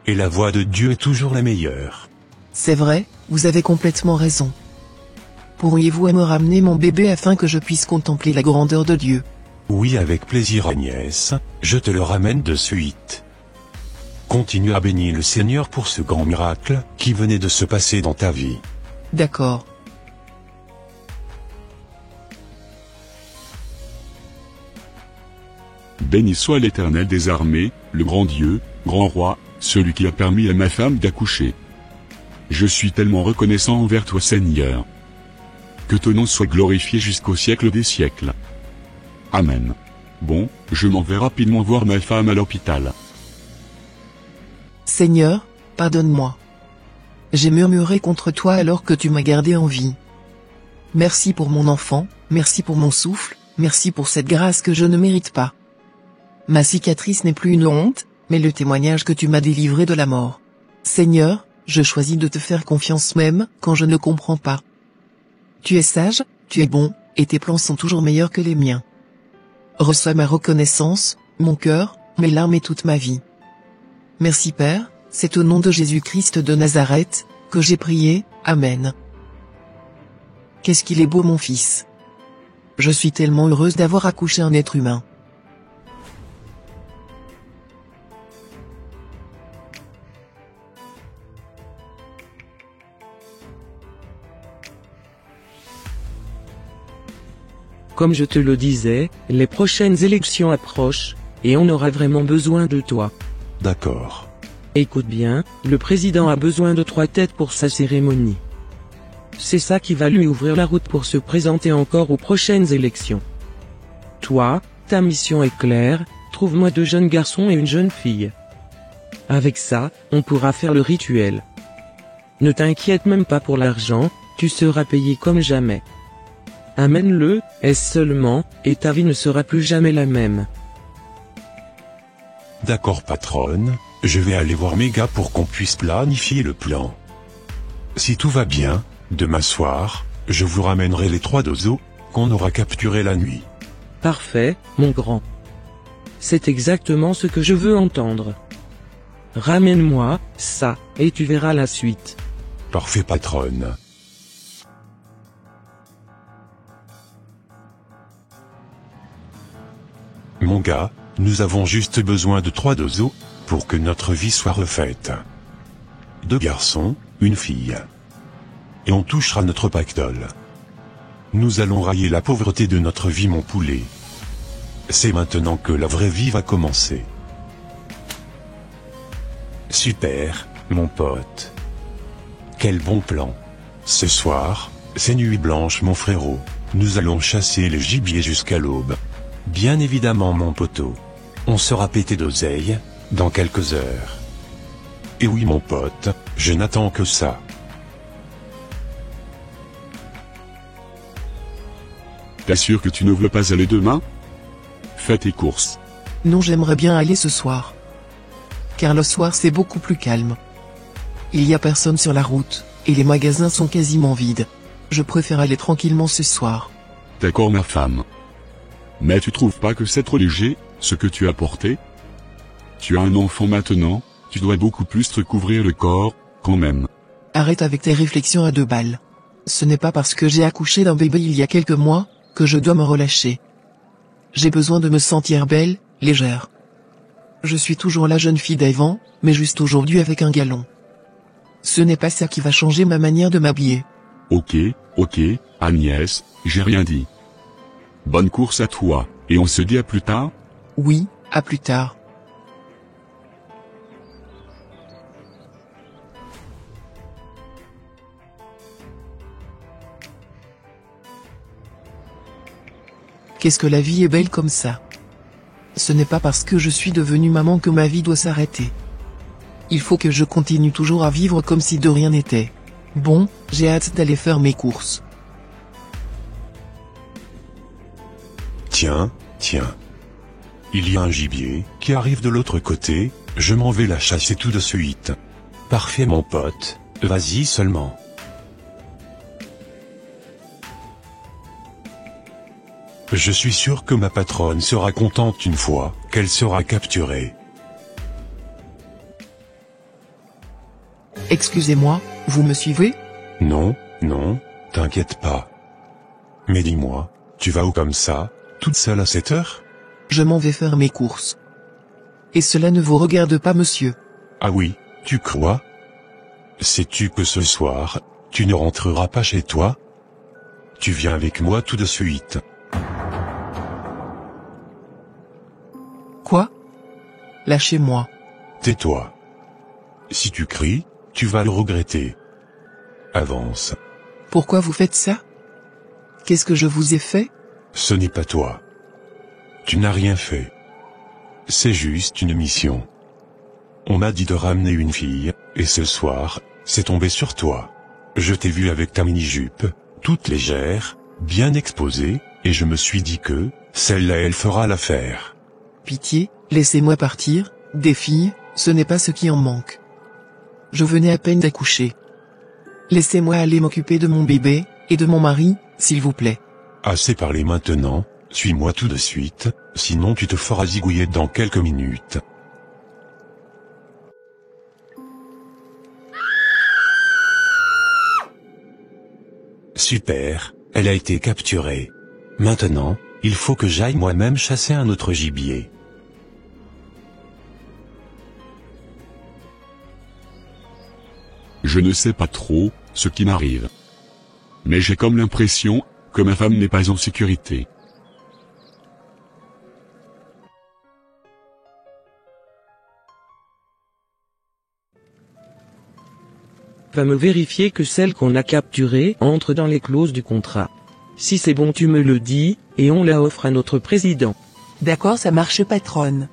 Et la voie de Dieu est toujours la meilleure. C'est vrai, vous avez complètement raison. Pourriez-vous me ramener mon bébé afin que je puisse contempler la grandeur de Dieu? Oui, avec plaisir Agnès, je te le ramène de suite. Continue à bénir le Seigneur pour ce grand miracle qui venait de se passer dans ta vie. D'accord. Béni soit l'Éternel des armées, le grand Dieu, grand roi, celui qui a permis à ma femme d'accoucher. Je suis tellement reconnaissant envers toi Seigneur. Que ton nom soit glorifié jusqu'au siècle des siècles. Amen. Bon, je m'en vais rapidement voir ma femme à l'hôpital. Seigneur, pardonne-moi. J'ai murmuré contre toi alors que tu m'as gardé en vie. Merci pour mon enfant, merci pour mon souffle, merci pour cette grâce que je ne mérite pas. Ma cicatrice n'est plus une honte, mais le témoignage que tu m'as délivré de la mort. Seigneur, je choisis de te faire confiance même quand je ne comprends pas. Tu es sage, tu es bon, et tes plans sont toujours meilleurs que les miens. Reçois ma reconnaissance, mon cœur, mes larmes et toute ma vie. Merci Père, c'est au nom de Jésus-Christ de Nazareth, que j'ai prié, Amen. Qu'est-ce qu'il est beau mon fils. Je suis tellement heureuse d'avoir accouché un être humain. Comme je te le disais, les prochaines élections approchent, et on aura vraiment besoin de toi. D'accord. Écoute bien, le président a besoin de 3 têtes pour sa cérémonie. C'est ça qui va lui ouvrir la route pour se présenter encore aux prochaines élections. Toi, ta mission est claire, trouve-moi 2 jeunes garçons et une jeune fille. Avec ça, on pourra faire le rituel. Ne t'inquiète même pas pour l'argent, tu seras payé comme jamais. Amène-le, est-ce seulement, et ta vie ne sera plus jamais la même. D'accord patronne, je vais aller voir mes gars pour qu'on puisse planifier le plan. Si tout va bien, demain soir, je vous ramènerai les 3 dozos, qu'on aura capturés la nuit. Parfait, mon grand. C'est exactement ce que je veux entendre. Ramène-moi ça, et tu verras la suite. Parfait patronne. Mon gars, nous avons juste besoin de 3 dozos, pour que notre vie soit refaite. 2 garçons, une fille. Et on touchera notre pactole. Nous allons railler la pauvreté de notre vie mon poulet. C'est maintenant que la vraie vie va commencer. Super, mon pote. Quel bon plan. Ce soir, c'est nuit blanche mon frérot. Nous allons chasser les gibiers jusqu'à l'aube. Bien évidemment mon poteau. On sera pété d'oseille, dans quelques heures. Et oui mon pote, je n'attends que ça. T'assures que tu ne veux pas aller demain? Fais tes courses. Non, j'aimerais bien aller ce soir. Car le soir c'est beaucoup plus calme. Il y a personne sur la route, et les magasins sont quasiment vides. Je préfère aller tranquillement ce soir. D'accord ma femme. Mais tu trouves pas que c'est trop léger, ce que tu as porté? Tu as un enfant maintenant, tu dois beaucoup plus te couvrir le corps, quand même. Arrête avec tes réflexions à 2 balles. Ce n'est pas parce que j'ai accouché d'un bébé il y a quelques mois, que je dois me relâcher. J'ai besoin de me sentir belle, légère. Je suis toujours la jeune fille d'avant, mais juste aujourd'hui avec un galon. Ce n'est pas ça qui va changer ma manière de m'habiller. Ok, Agnès, j'ai rien dit. Bonne course à toi, et on se dit à plus tard? Oui, à plus tard. Qu'est-ce que la vie est belle comme ça. Ce n'est pas parce que je suis devenue maman que ma vie doit s'arrêter. Il faut que je continue toujours à vivre comme si de rien n'était. Bon, j'ai hâte d'aller faire mes courses. Tiens. Il y a un gibier qui arrive de l'autre côté, je m'en vais la chasser tout de suite. Parfait mon pote, vas-y seulement. Je suis sûr que ma patronne sera contente une fois qu'elle sera capturée. Excusez-moi, vous me suivez? Non, t'inquiète pas. Mais dis-moi, tu vas où comme ça, toute seule à cette heure? Je m'en vais faire mes courses. Et cela ne vous regarde pas, monsieur. Ah oui, tu crois? Sais-tu que ce soir, tu ne rentreras pas chez toi? Tu viens avec moi tout de suite. Quoi? Lâchez-moi. Tais-toi. Si tu cries, tu vas le regretter. Avance. Pourquoi vous faites ça? Qu'est-ce que je vous ai fait? Ce n'est pas toi. Tu n'as rien fait. C'est juste une mission. On m'a dit de ramener une fille, et ce soir, c'est tombé sur toi. Je t'ai vu avec ta mini-jupe, toute légère, bien exposée, et je me suis dit que, celle-là elle fera l'affaire. Pitié, laissez-moi partir, des filles, ce n'est pas ce qui en manque. Je venais à peine d'accoucher. Laissez-moi aller m'occuper de mon bébé, et de mon mari, s'il vous plaît. Assez parlé maintenant, suis-moi tout de suite, sinon tu te feras zigouiller dans quelques minutes. Super, elle a été capturée. Maintenant, il faut que j'aille moi-même chasser un autre gibier. Je ne sais pas trop ce qui m'arrive. Mais j'ai comme l'impression que ma femme n'est pas en sécurité. pas me vérifier que celle qu'on a capturée entre dans les clauses du contrat? Si c'est bon, tu me le dis, et on la offre à notre président. D'accord, ça marche, patronne.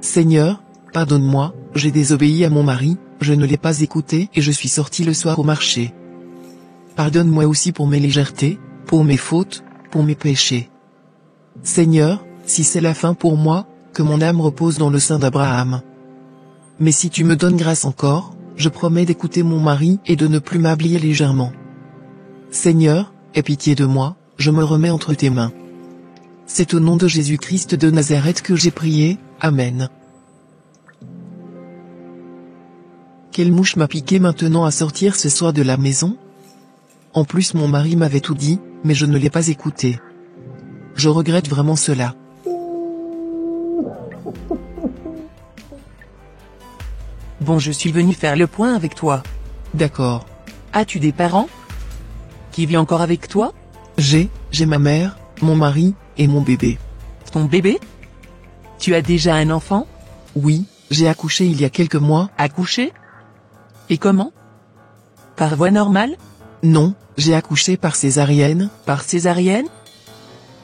Seigneur, pardonne-moi, j'ai désobéi à mon mari, je ne l'ai pas écouté et je suis sorti le soir au marché. Pardonne-moi aussi pour mes légèretés, pour mes fautes, pour mes péchés. Seigneur, si c'est la fin pour moi, que mon âme repose dans le sein d'Abraham. Mais si tu me donnes grâce encore, je promets d'écouter mon mari et de ne plus m'habiller légèrement. Seigneur, aie pitié de moi, je me remets entre tes mains. C'est au nom de Jésus-Christ de Nazareth que j'ai prié, Amen. Quelle mouche m'a piqué maintenant à sortir ce soir de la maison? En plus mon mari m'avait tout dit, mais je ne l'ai pas écouté. Je regrette vraiment cela. Bon, je suis venu faire le point avec toi. D'accord. As-tu des parents qui vivent encore avec toi? J'ai ma mère, mon mari, et mon bébé. Ton bébé? Tu as déjà un enfant? Oui, j'ai accouché il y a quelques mois. Accouché? Et comment? Par voie normale? Non, j'ai accouché par césarienne. Par césarienne?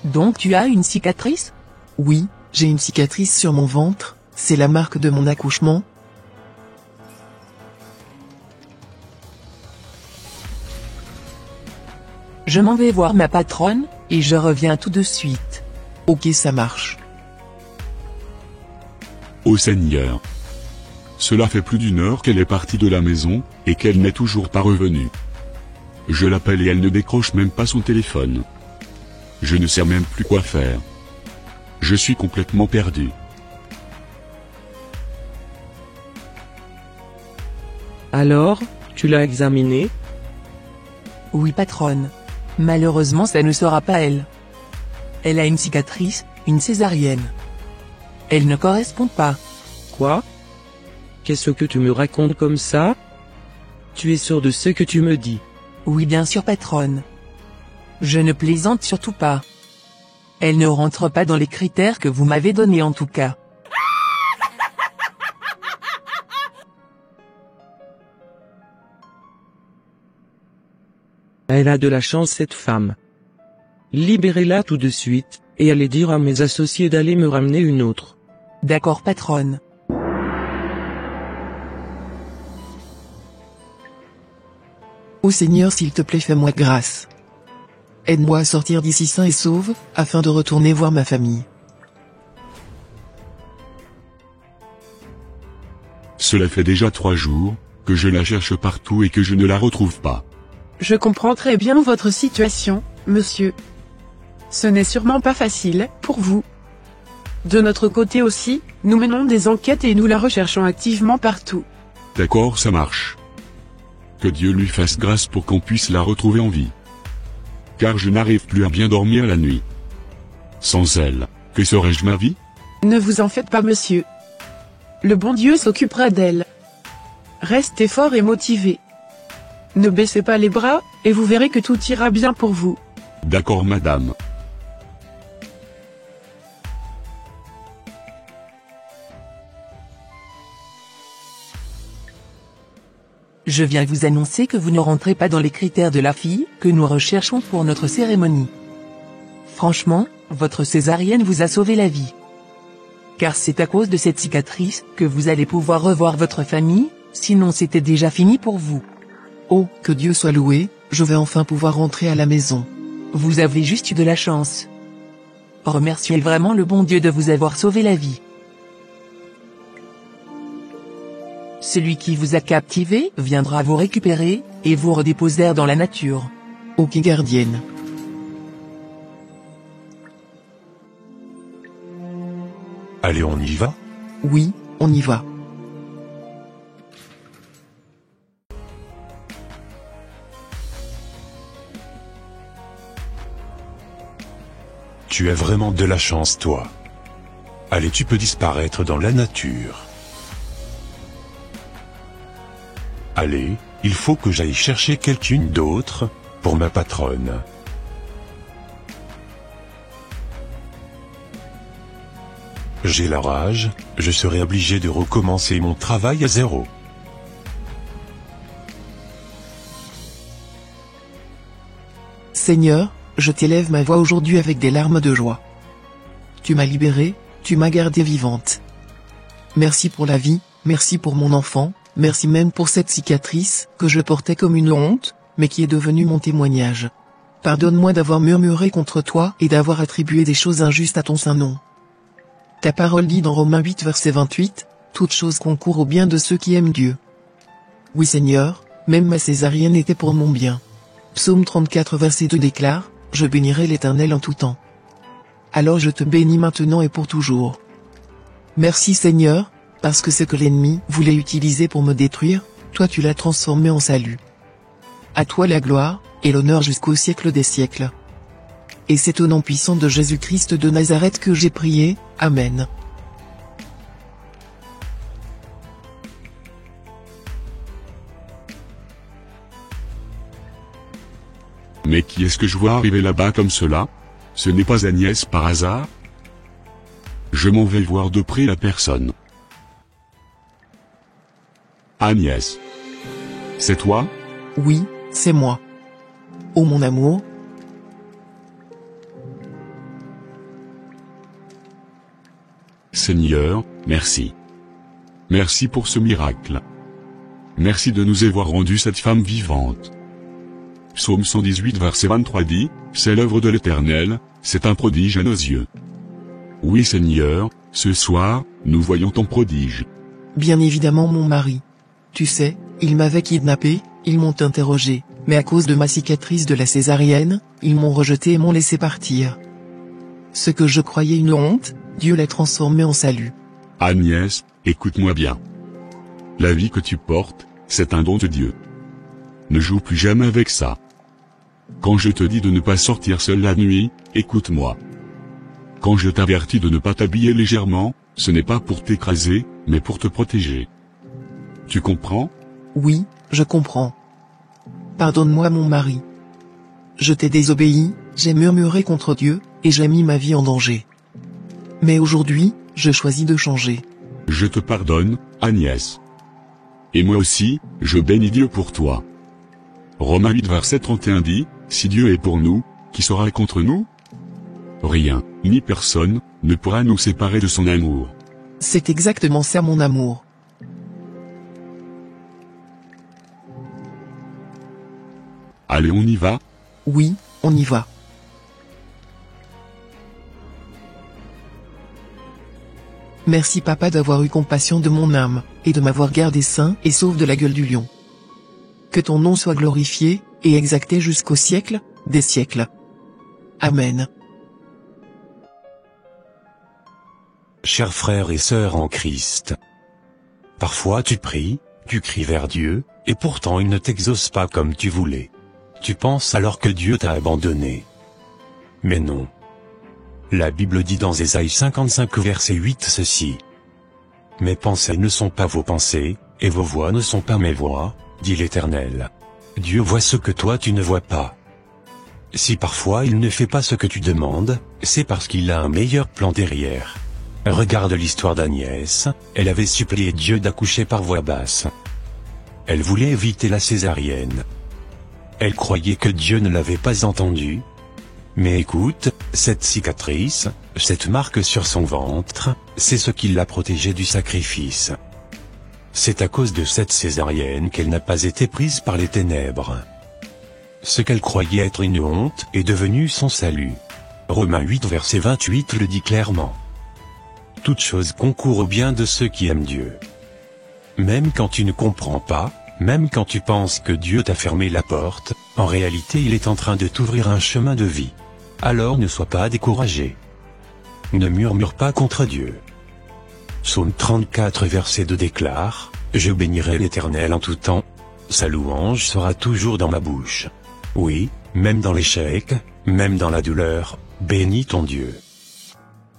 Donc tu as une cicatrice? Oui, j'ai une cicatrice sur mon ventre, c'est la marque de mon accouchement. Je m'en vais voir ma patronne, et je reviens tout de suite. Ok, ça marche. Ô Seigneur. Cela fait plus d'une heure qu'elle est partie de la maison, et qu'elle n'est toujours pas revenue. Je l'appelle et elle ne décroche même pas son téléphone. Je ne sais même plus quoi faire. Je suis complètement perdu. Alors, tu l'as examinée? Oui, patronne. Malheureusement, ça ne sera pas elle. Elle a une cicatrice, une césarienne. Elle ne correspond pas. Quoi? Qu'est-ce que tu me racontes comme ça? Tu es sûr de ce que tu me dis? Oui, bien sûr, patronne. Je ne plaisante surtout pas. Elle ne rentre pas dans les critères que vous m'avez donnés en tout cas. Elle a de la chance, cette femme. Libérez-la tout de suite, et allez dire à mes associés d'aller me ramener une autre. D'accord, patronne. Ô Seigneur, s'il te plaît, fais-moi grâce. Aide-moi à sortir d'ici sain et sauve, afin de retourner voir ma famille. Cela fait déjà 3 jours, que je la cherche partout et que je ne la retrouve pas. Je comprends très bien votre situation, monsieur. Ce n'est sûrement pas facile, pour vous. De notre côté aussi, nous menons des enquêtes et nous la recherchons activement partout. D'accord, ça marche. Que Dieu lui fasse grâce pour qu'on puisse la retrouver en vie. Car je n'arrive plus à bien dormir la nuit. Sans elle, que serais-je ma vie? Ne vous en faites pas, monsieur. Le bon Dieu s'occupera d'elle. Restez fort et motivé. Ne baissez pas les bras, et vous verrez que tout ira bien pour vous. D'accord, madame. Je viens vous annoncer que vous ne rentrez pas dans les critères de la fille que nous recherchons pour notre cérémonie. Franchement, votre césarienne vous a sauvé la vie. Car c'est à cause de cette cicatrice que vous allez pouvoir revoir votre famille, sinon c'était déjà fini pour vous. Oh, que Dieu soit loué, je vais enfin pouvoir rentrer à la maison. Vous avez juste eu de la chance. Remerciez vraiment le bon Dieu de vous avoir sauvé la vie. Celui qui vous a captivé viendra vous récupérer, et vous redéposer dans la nature. Ok, gardienne. Allez, on y va? Oui, on y va. Tu as vraiment de la chance, toi. Allez, tu peux disparaître dans la nature. Allez, il faut que j'aille chercher quelqu'une d'autre, pour ma patronne. J'ai la rage, je serai obligé de recommencer mon travail à zéro. Seigneur, je t'élève ma voix aujourd'hui avec des larmes de joie. Tu m'as libérée, tu m'as gardée vivante. Merci pour la vie, merci pour mon enfant, merci même pour cette cicatrice, que je portais comme une honte, mais qui est devenue mon témoignage. Pardonne-moi d'avoir murmuré contre toi et d'avoir attribué des choses injustes à ton saint nom. Ta parole dit dans Romains 8 verset 28, « Toute chose concourt au bien de ceux qui aiment Dieu. » Oui Seigneur, même ma césarienne était pour mon bien. Psaume 34 verset 2 déclare, « Je bénirai l'Éternel en tout temps. » Alors je te bénis maintenant et pour toujours. Merci Seigneur, parce que ce que l'ennemi voulait utiliser pour me détruire, toi tu l'as transformé en salut. À toi la gloire, et l'honneur jusqu'au siècle des siècles. Et c'est au nom puissant de Jésus-Christ de Nazareth que j'ai prié, Amen. Mais qui est-ce que je vois arriver là-bas comme cela? Ce n'est pas Agnès par hasard? Je m'en vais voir de près la personne. Agnès. C'est toi? Oui, c'est moi. Oh mon amour. Seigneur, merci. Merci pour ce miracle. Merci de nous avoir rendu cette femme vivante. Psaume 118 verset 23 dit, « C'est l'œuvre de l'Éternel, c'est un prodige à nos yeux. » Oui Seigneur, ce soir, nous voyons ton prodige. Bien évidemment mon mari. Tu sais, ils m'avaient kidnappé, ils m'ont interrogé, mais à cause de ma cicatrice de la césarienne, ils m'ont rejeté et m'ont laissé partir. Ce que je croyais une honte, Dieu l'a transformé en salut. Agnès, écoute-moi bien. La vie que tu portes, c'est un don de Dieu. Ne joue plus jamais avec ça. Quand je te dis de ne pas sortir seul la nuit, écoute-moi. Quand je t'avertis de ne pas t'habiller légèrement, ce n'est pas pour t'écraser, mais pour te protéger. Tu comprends? Oui, je comprends. Pardonne-moi mon mari. Je t'ai désobéi, j'ai murmuré contre Dieu, et j'ai mis ma vie en danger. Mais aujourd'hui, je choisis de changer. Je te pardonne, Agnès. Et moi aussi, je bénis Dieu pour toi. Romains 8 verset 31 dit, « Si Dieu est pour nous, qui sera contre nous? Rien, ni personne, ne pourra nous séparer de son amour. » C'est exactement ça mon amour. Allez on y va? Oui, on y va. Merci papa d'avoir eu compassion de mon âme, et de m'avoir gardé sain et sauf de la gueule du lion. Que ton nom soit glorifié, et exalté jusqu'au siècle, des siècles. Amen. Chers frères et sœurs en Christ. Parfois tu pries, tu cries vers Dieu, et pourtant il ne t'exauce pas comme tu voulais. Tu penses alors que Dieu t'a abandonné. Mais non. La Bible dit dans Ésaïe 55 verset 8 ceci. « Mes pensées ne sont pas vos pensées, et vos voix ne sont pas mes voix, dit l'Éternel. Dieu voit ce que toi tu ne vois pas. » Si parfois il ne fait pas ce que tu demandes, c'est parce qu'il a un meilleur plan derrière. Regarde l'histoire d'Agnès, elle avait supplié Dieu d'accoucher par voix basse. Elle voulait éviter la césarienne. Elle croyait que Dieu ne l'avait pas entendue. Mais écoute, cette cicatrice, cette marque sur son ventre, c'est ce qui l'a protégée du sacrifice. C'est à cause de cette césarienne qu'elle n'a pas été prise par les ténèbres. Ce qu'elle croyait être une honte est devenu son salut. Romains 8 verset 28 le dit clairement. Toute chose concourt au bien de ceux qui aiment Dieu. Même quand tu ne comprends pas, même quand tu penses que Dieu t'a fermé la porte, en réalité il est en train de t'ouvrir un chemin de vie. Alors ne sois pas découragé. Ne murmure pas contre Dieu. Psaume 34 verset 2 déclare, « Je bénirai l'Éternel en tout temps. Sa louange sera toujours dans ma bouche. » Oui, même dans l'échec, même dans la douleur, bénis ton Dieu.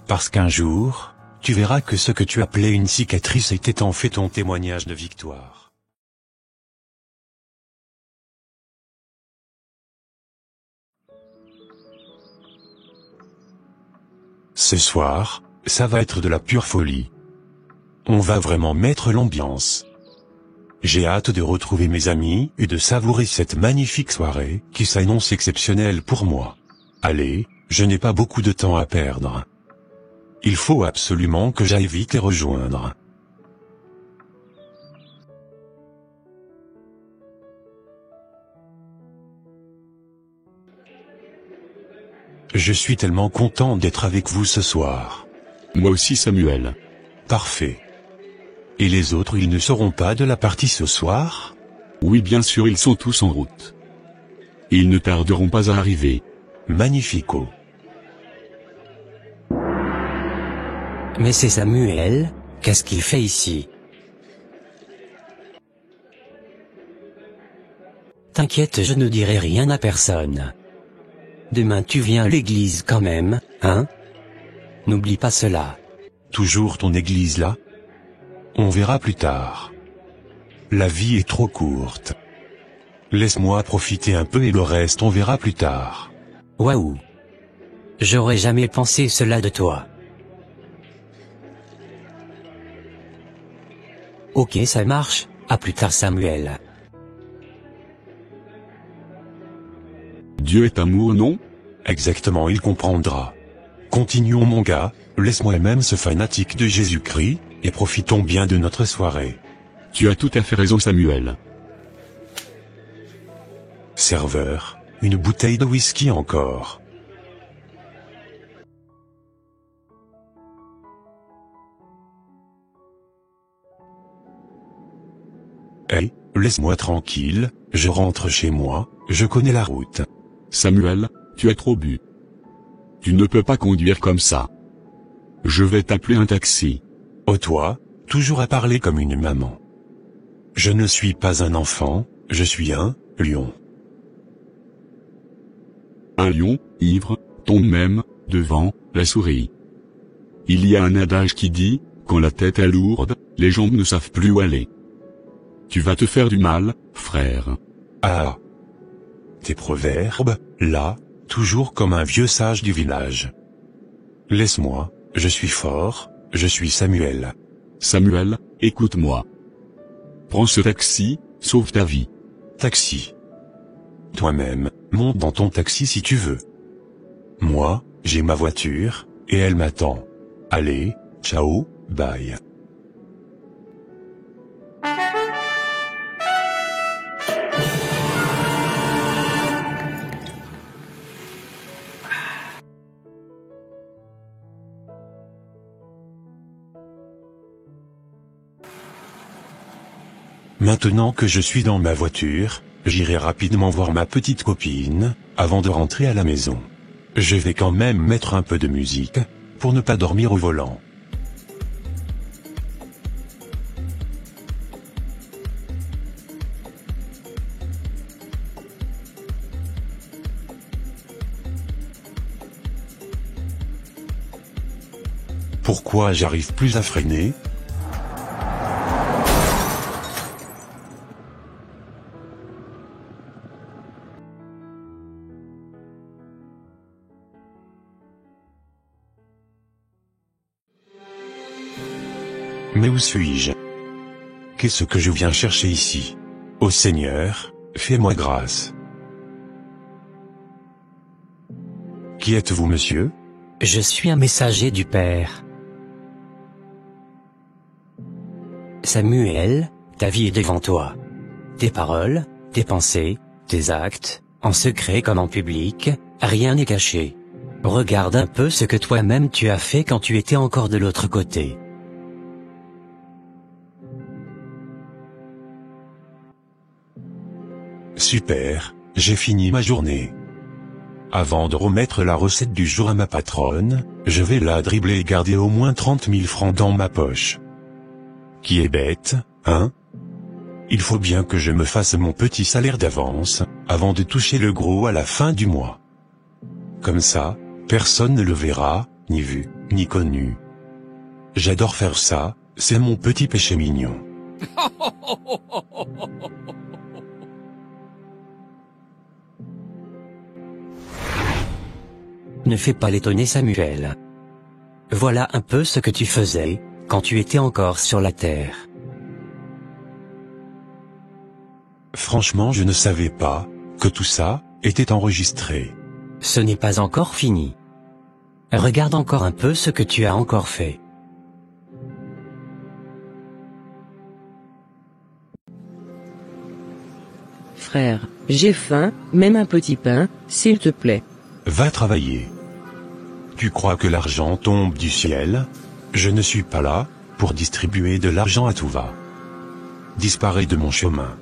Parce qu'un jour, tu verras que ce que tu appelais une cicatrice était en fait ton témoignage de victoire. Ce soir, ça va être de la pure folie. On va vraiment mettre l'ambiance. J'ai hâte de retrouver mes amis et de savourer cette magnifique soirée qui s'annonce exceptionnelle pour moi. Allez, je n'ai pas beaucoup de temps à perdre. Il faut absolument que j'aille vite les rejoindre. Je suis tellement content d'être avec vous ce soir. Moi aussi Samuel. Parfait. Et les autres, ils ne seront pas de la partie ce soir? Oui bien sûr, ils sont tous en route. Ils ne tarderont pas à arriver. Magnifico. Mais c'est Samuel, qu'est-ce qu'il fait ici? T'inquiète, je ne dirai rien à personne. Demain tu viens à l'église quand même, hein? N'oublie pas cela. Toujours ton église là? On verra plus tard. La vie est trop courte. Laisse-moi profiter un peu et le reste on verra plus tard. Waouh! J'aurais jamais pensé cela de toi. Ok, ça marche, à plus tard Samuel. Dieu est amour, non? Exactement, il comprendra. Continuons mon gars, laisse-moi même ce fanatique de Jésus-Christ, et profitons bien de notre soirée. Tu as tout à fait raison Samuel. Serveur, une bouteille de whisky encore. Hey, laisse-moi tranquille, je rentre chez moi, je connais la route. Samuel, tu as trop bu. Tu ne peux pas conduire comme ça. Je vais t'appeler un taxi. Oh toi, toujours à parler comme une maman. Je ne suis pas un enfant, je suis un lion. Un lion, ivre, tombe même, devant, la souris. Il y a un adage qui dit, quand la tête est lourde, les jambes ne savent plus où aller. Tu vas te faire du mal, frère. Ah. Tes proverbes, là, toujours comme un vieux sage du village. Laisse-moi, je suis fort, je suis Samuel. Samuel, écoute-moi. Prends ce taxi, sauve ta vie. Taxi. Toi-même, monte dans ton taxi si tu veux. Moi, j'ai ma voiture, et elle m'attend. Allez, ciao, bye. Maintenant que je suis dans ma voiture, j'irai rapidement voir ma petite copine, avant de rentrer à la maison. Je vais quand même mettre un peu de musique, pour ne pas dormir au volant. Pourquoi j'arrive plus à freiner ? Mais où suis-je? Qu'est-ce que je viens chercher ici? Ô Seigneur, fais-moi grâce. Qui êtes-vous, monsieur? Je suis un messager du Père. Samuel, ta vie est devant toi. Tes paroles, tes pensées, tes actes, en secret comme en public, rien n'est caché. Regarde un peu ce que toi-même tu as fait quand tu étais encore de l'autre côté. Super, j'ai fini ma journée. Avant de remettre la recette du jour à ma patronne, je vais la dribbler et garder au moins 30 000 francs dans ma poche. Qui est bête, hein? Il faut bien que je me fasse mon petit salaire d'avance, avant de toucher le gros à la fin du mois. Comme ça, personne ne le verra, ni vu, ni connu. J'adore faire ça, c'est mon petit péché mignon. Ne fais pas l'étonner Samuel. Voilà un peu ce que tu faisais, quand tu étais encore sur la terre. Franchement, je ne savais pas que tout ça était enregistré. Ce n'est pas encore fini. Regarde encore un peu ce que tu as encore fait. Frère, j'ai faim, même un petit pain, s'il te plaît. Va travailler. Tu crois que l'argent tombe du ciel? Je ne suis pas là pour distribuer de l'argent à tout va. Disparais de mon chemin.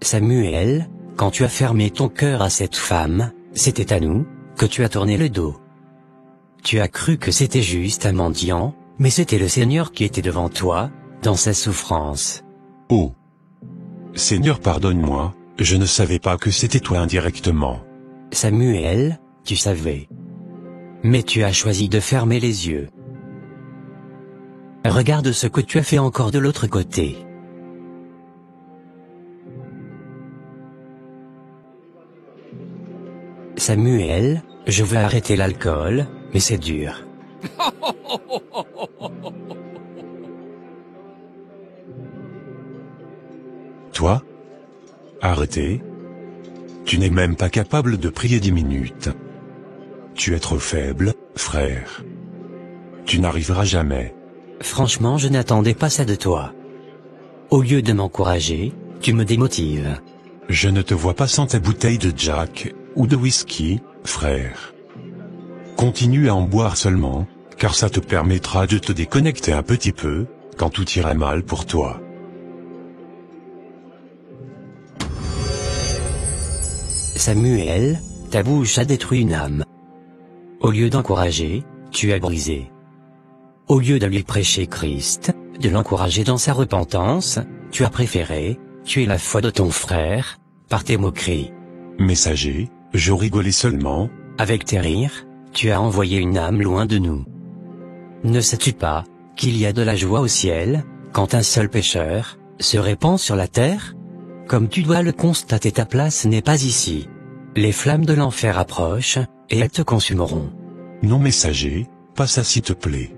Samuel, quand tu as fermé ton cœur à cette femme, c'était à nous que tu as tourné le dos. Tu as cru que c'était juste un mendiant, mais c'était le Seigneur qui était devant toi, dans sa souffrance. Oh! Seigneur, pardonne-moi, je ne savais pas que c'était toi indirectement. Samuel, tu savais. Mais tu as choisi de fermer les yeux. Regarde ce que tu as fait encore de l'autre côté. Samuel, je veux arrêter l'alcool, mais c'est dur. Toi? Arrêter? Tu n'es même pas capable de prier 10 minutes. Tu es trop faible, frère. Tu n'arriveras jamais. Franchement, je n'attendais pas ça de toi. Au lieu de m'encourager, tu me démotives. Je ne te vois pas sans ta bouteille de Jack, ou de whisky, frère. Continue à en boire seulement, car ça te permettra de te déconnecter un petit peu, quand tout ira mal pour toi. Samuel, ta bouche a détruit une âme. Au lieu d'encourager, tu as brisé. Au lieu de lui prêcher Christ, de l'encourager dans sa repentance, tu as préféré tuer la foi de ton frère, par tes moqueries. Messager, je rigolais seulement. Avec tes rires, tu as envoyé une âme loin de nous. Ne sais-tu pas qu'il y a de la joie au ciel, quand un seul pécheur se répand sur la terre? Comme tu dois le constater, ta place n'est pas ici. Les flammes de l'enfer approchent, et elles te consumeront. Non, messager, pas ça s'il te plaît.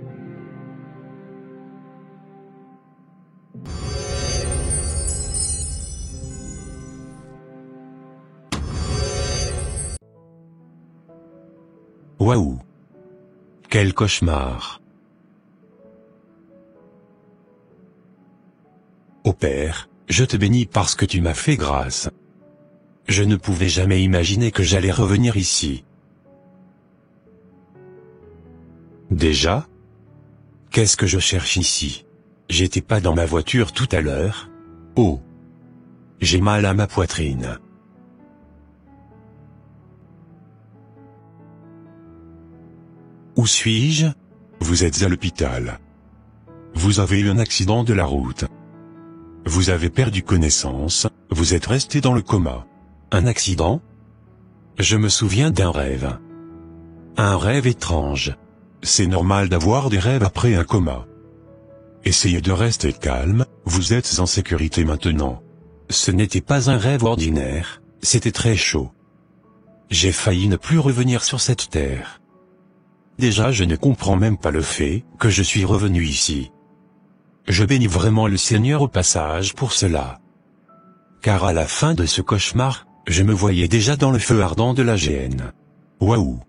Waouh! Quel cauchemar! Ô Père, je te bénis parce que tu m'as fait grâce. Je ne pouvais jamais imaginer que j'allais revenir ici. Déjà? Qu'est-ce que je cherche ici? J'étais pas dans ma voiture tout à l'heure? Oh! J'ai mal à ma poitrine. Où suis-je? Vous êtes à l'hôpital. Vous avez eu un accident de la route. Vous avez perdu connaissance, vous êtes resté dans le coma. Un accident? Je me souviens d'un rêve. Un rêve étrange. C'est normal d'avoir des rêves après un coma. Essayez de rester calme, vous êtes en sécurité maintenant. Ce n'était pas un rêve ordinaire, c'était très chaud. J'ai failli ne plus revenir sur cette terre. Déjà, je ne comprends même pas le fait que je suis revenu ici. Je bénis vraiment le Seigneur au passage pour cela. Car à la fin de ce cauchemar, je me voyais déjà dans le feu ardent de la géhenne. Waouh!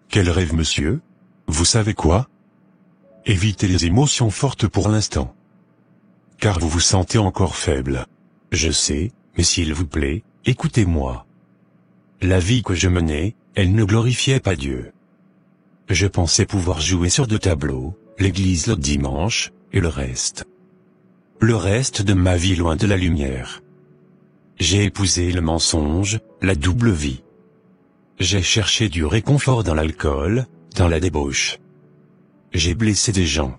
Quel rêve, monsieur? Vous savez quoi? Évitez les émotions fortes pour l'instant. Car vous vous sentez encore faible. Je sais, mais s'il vous plaît, écoutez-moi. La vie que je menais, elle ne glorifiait pas Dieu. Je pensais pouvoir jouer sur 2 tableaux, l'église le dimanche, et le reste. Le reste de ma vie loin de la lumière. J'ai épousé le mensonge, la double vie. J'ai cherché du réconfort dans l'alcool, dans la débauche. J'ai blessé des gens.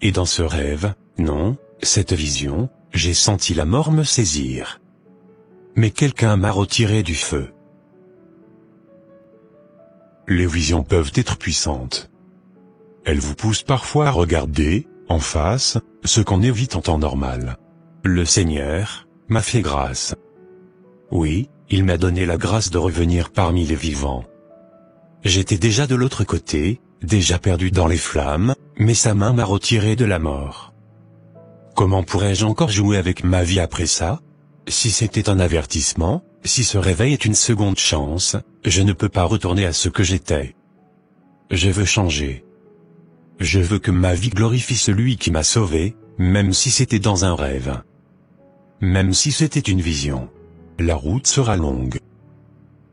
Et dans ce rêve, non, cette vision, j'ai senti la mort me saisir. Mais quelqu'un m'a retiré du feu. Les visions peuvent être puissantes. Elles vous poussent parfois à regarder, en face, ce qu'on évite en temps normal. Le Seigneur, m'a fait grâce. Oui, il m'a donné la grâce de revenir parmi les vivants. J'étais déjà de l'autre côté, déjà perdu dans les flammes, mais sa main m'a retiré de la mort. Comment pourrais-je encore jouer avec ma vie après ça? Si c'était un avertissement, si ce réveil est une seconde chance, je ne peux pas retourner à ce que j'étais. Je veux changer. Je veux que ma vie glorifie celui qui m'a sauvé, même si c'était dans un rêve. Même si c'était une vision. La route sera longue.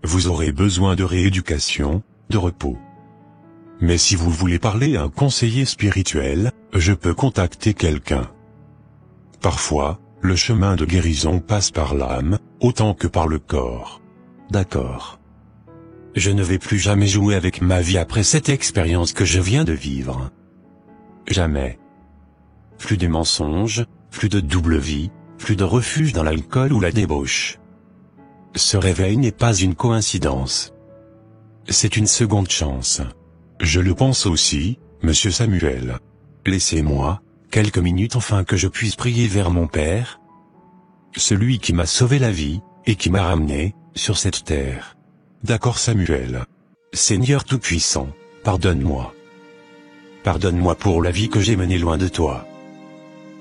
Vous aurez besoin de rééducation, de repos. Mais si vous voulez parler à un conseiller spirituel, je peux contacter quelqu'un. Parfois, le chemin de guérison passe par l'âme, autant que par le corps. D'accord. Je ne vais plus jamais jouer avec ma vie après cette expérience que je viens de vivre. Jamais. Plus de mensonges, plus de double vie, plus de refuge dans l'alcool ou la débauche. Ce réveil n'est pas une coïncidence. C'est une seconde chance. Je le pense aussi, Monsieur Samuel. Laissez-moi, quelques minutes enfin que je puisse prier vers mon Père, celui qui m'a sauvé la vie, et qui m'a ramené, sur cette terre. D'accord Samuel. Seigneur Tout-Puissant, pardonne-moi. Pardonne-moi pour la vie que j'ai menée loin de toi.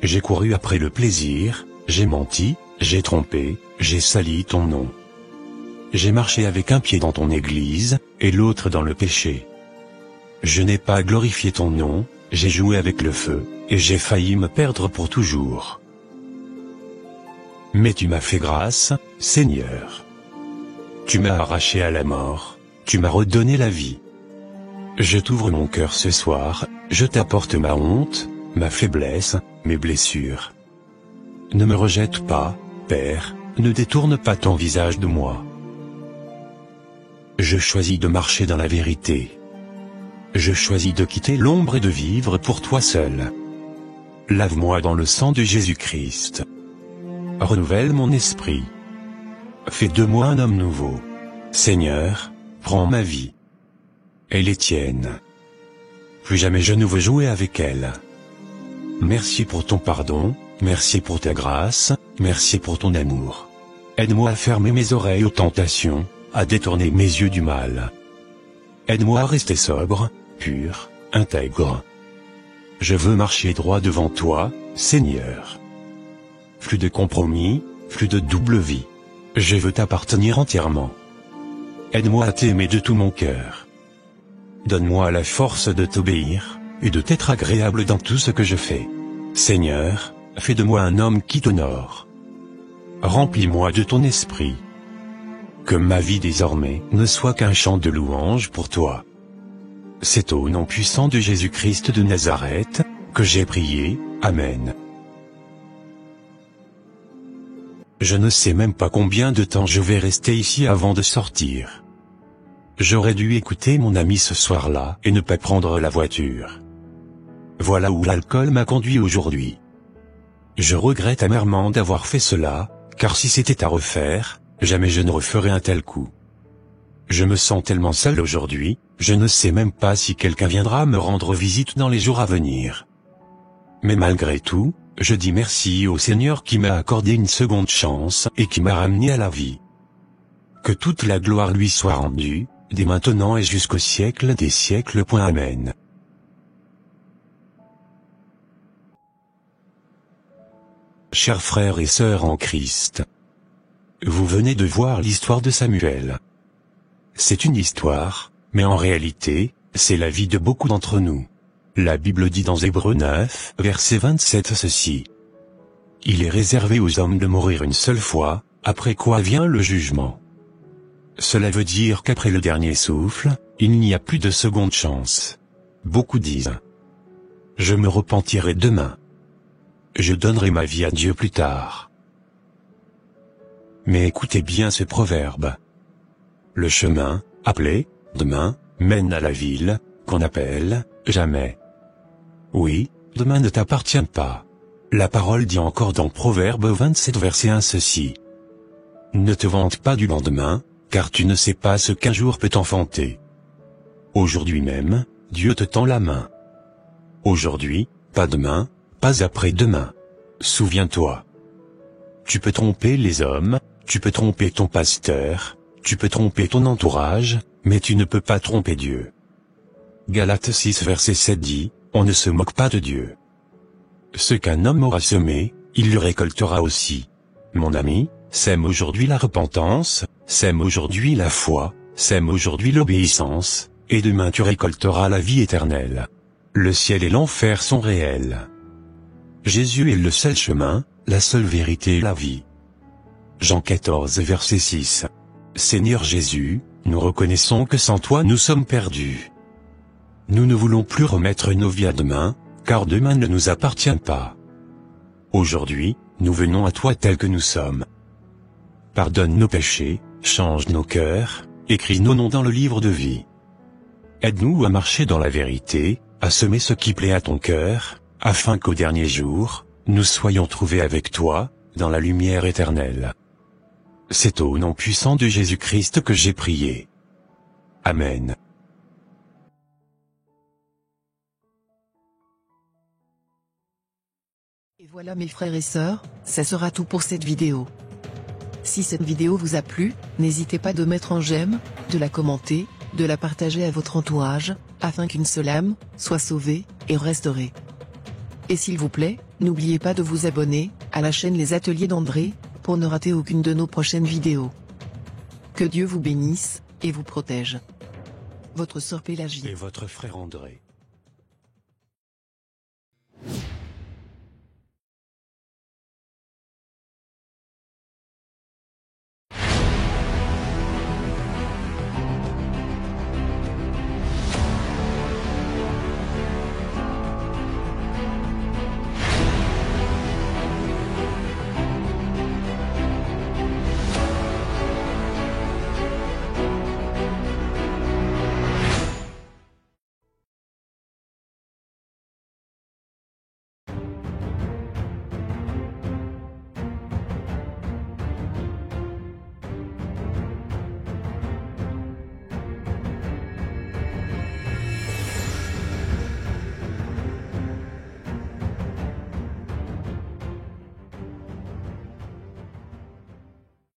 J'ai couru après le plaisir, j'ai menti, j'ai trompé, j'ai sali ton nom. J'ai marché avec un pied dans ton église, et l'autre dans le péché. Je n'ai pas glorifié ton nom, j'ai joué avec le feu, et j'ai failli me perdre pour toujours. Mais tu m'as fait grâce, Seigneur. Tu m'as arraché à la mort, tu m'as redonné la vie. Je t'ouvre mon cœur ce soir, je t'apporte ma honte, ma faiblesse, mes blessures. Ne me rejette pas, Père, ne détourne pas ton visage de moi. Je choisis de marcher dans la vérité. Je choisis de quitter l'ombre et de vivre pour toi seul. Lave-moi dans le sang de Jésus-Christ. Renouvelle mon esprit. Fais de moi un homme nouveau. Seigneur, prends ma vie. Elle est tienne. Plus jamais je ne veux jouer avec elle. Merci pour ton pardon, merci pour ta grâce, merci pour ton amour. Aide-moi à fermer mes oreilles aux tentations, à détourner mes yeux du mal. Aide-moi à rester sobre, pur, intègre. Je veux marcher droit devant toi, Seigneur. Plus de compromis, plus de double vie. Je veux t'appartenir entièrement. Aide-moi à t'aimer de tout mon cœur. Donne-moi la force de t'obéir, et de t'être agréable dans tout ce que je fais. Seigneur, fais de moi un homme qui t'honore. Remplis-moi de ton esprit. Que ma vie désormais ne soit qu'un chant de louange pour toi. C'est au nom puissant de Jésus-Christ de Nazareth, que j'ai prié, Amen. Je ne sais même pas combien de temps je vais rester ici avant de sortir. J'aurais dû écouter mon ami ce soir-là et ne pas prendre la voiture. Voilà où l'alcool m'a conduit aujourd'hui. Je regrette amèrement d'avoir fait cela, car si c'était à refaire, jamais je ne referais un tel coup. Je me sens tellement seul aujourd'hui, je ne sais même pas si quelqu'un viendra me rendre visite dans les jours à venir. Mais malgré tout, je dis merci au Seigneur qui m'a accordé une seconde chance et qui m'a ramené à la vie. Que toute la gloire lui soit rendue, dès maintenant et jusqu'au siècle des siècles. Amen. Chers frères et sœurs en Christ, vous venez de voir l'histoire de Samuel. C'est une histoire, mais en réalité, c'est la vie de beaucoup d'entre nous. La Bible dit dans Hébreux 9, verset 27 ceci. Il est réservé aux hommes de mourir une seule fois, après quoi vient le jugement. Cela veut dire qu'après le dernier souffle, il n'y a plus de seconde chance. Beaucoup disent. Je me repentirai demain. Je donnerai ma vie à Dieu plus tard. Mais écoutez bien ce proverbe. Le chemin, appelé, demain, mène à la ville, qu'on appelle, jamais. Oui, demain ne t'appartient pas. La parole dit encore dans Proverbe 27 verset 1 ceci. Ne te vante pas du lendemain, car tu ne sais pas ce qu'un jour peut enfanter. Aujourd'hui même, Dieu te tend la main. Aujourd'hui, pas demain, pas après-demain. Souviens-toi. Tu peux tromper les hommes, tu peux tromper ton pasteur, tu peux tromper ton entourage, mais tu ne peux pas tromper Dieu. Galates 6 verset 7 dit, on ne se moque pas de Dieu. Ce qu'un homme aura semé, il le récoltera aussi. Mon ami, sème aujourd'hui la repentance, sème aujourd'hui la foi, sème aujourd'hui l'obéissance, et demain tu récolteras la vie éternelle. Le ciel et l'enfer sont réels. Jésus est le seul chemin, la seule vérité et la vie. Jean 14 verset 6. Seigneur Jésus, nous reconnaissons que sans toi nous sommes perdus. Nous ne voulons plus remettre nos vies à demain, car demain ne nous appartient pas. Aujourd'hui, nous venons à toi tels que nous sommes. Pardonne nos péchés, change nos cœurs, écris nos noms dans le livre de vie. Aide-nous à marcher dans la vérité, à semer ce qui plaît à ton cœur, afin qu'au dernier jour, nous soyons trouvés avec toi, dans la lumière éternelle. C'est au nom puissant de Jésus-Christ que j'ai prié. Amen. Et voilà mes frères et sœurs, ça sera tout pour cette vidéo. Si cette vidéo vous a plu, n'hésitez pas de mettre un j'aime, de la commenter, de la partager à votre entourage, afin qu'une seule âme soit sauvée et restaurée. Et s'il vous plaît, n'oubliez pas de vous abonner à la chaîne Les Ateliers d'André, pour ne rater aucune de nos prochaines vidéos. Que Dieu vous bénisse et vous protège. Votre sœur Pélagie. Et votre frère André.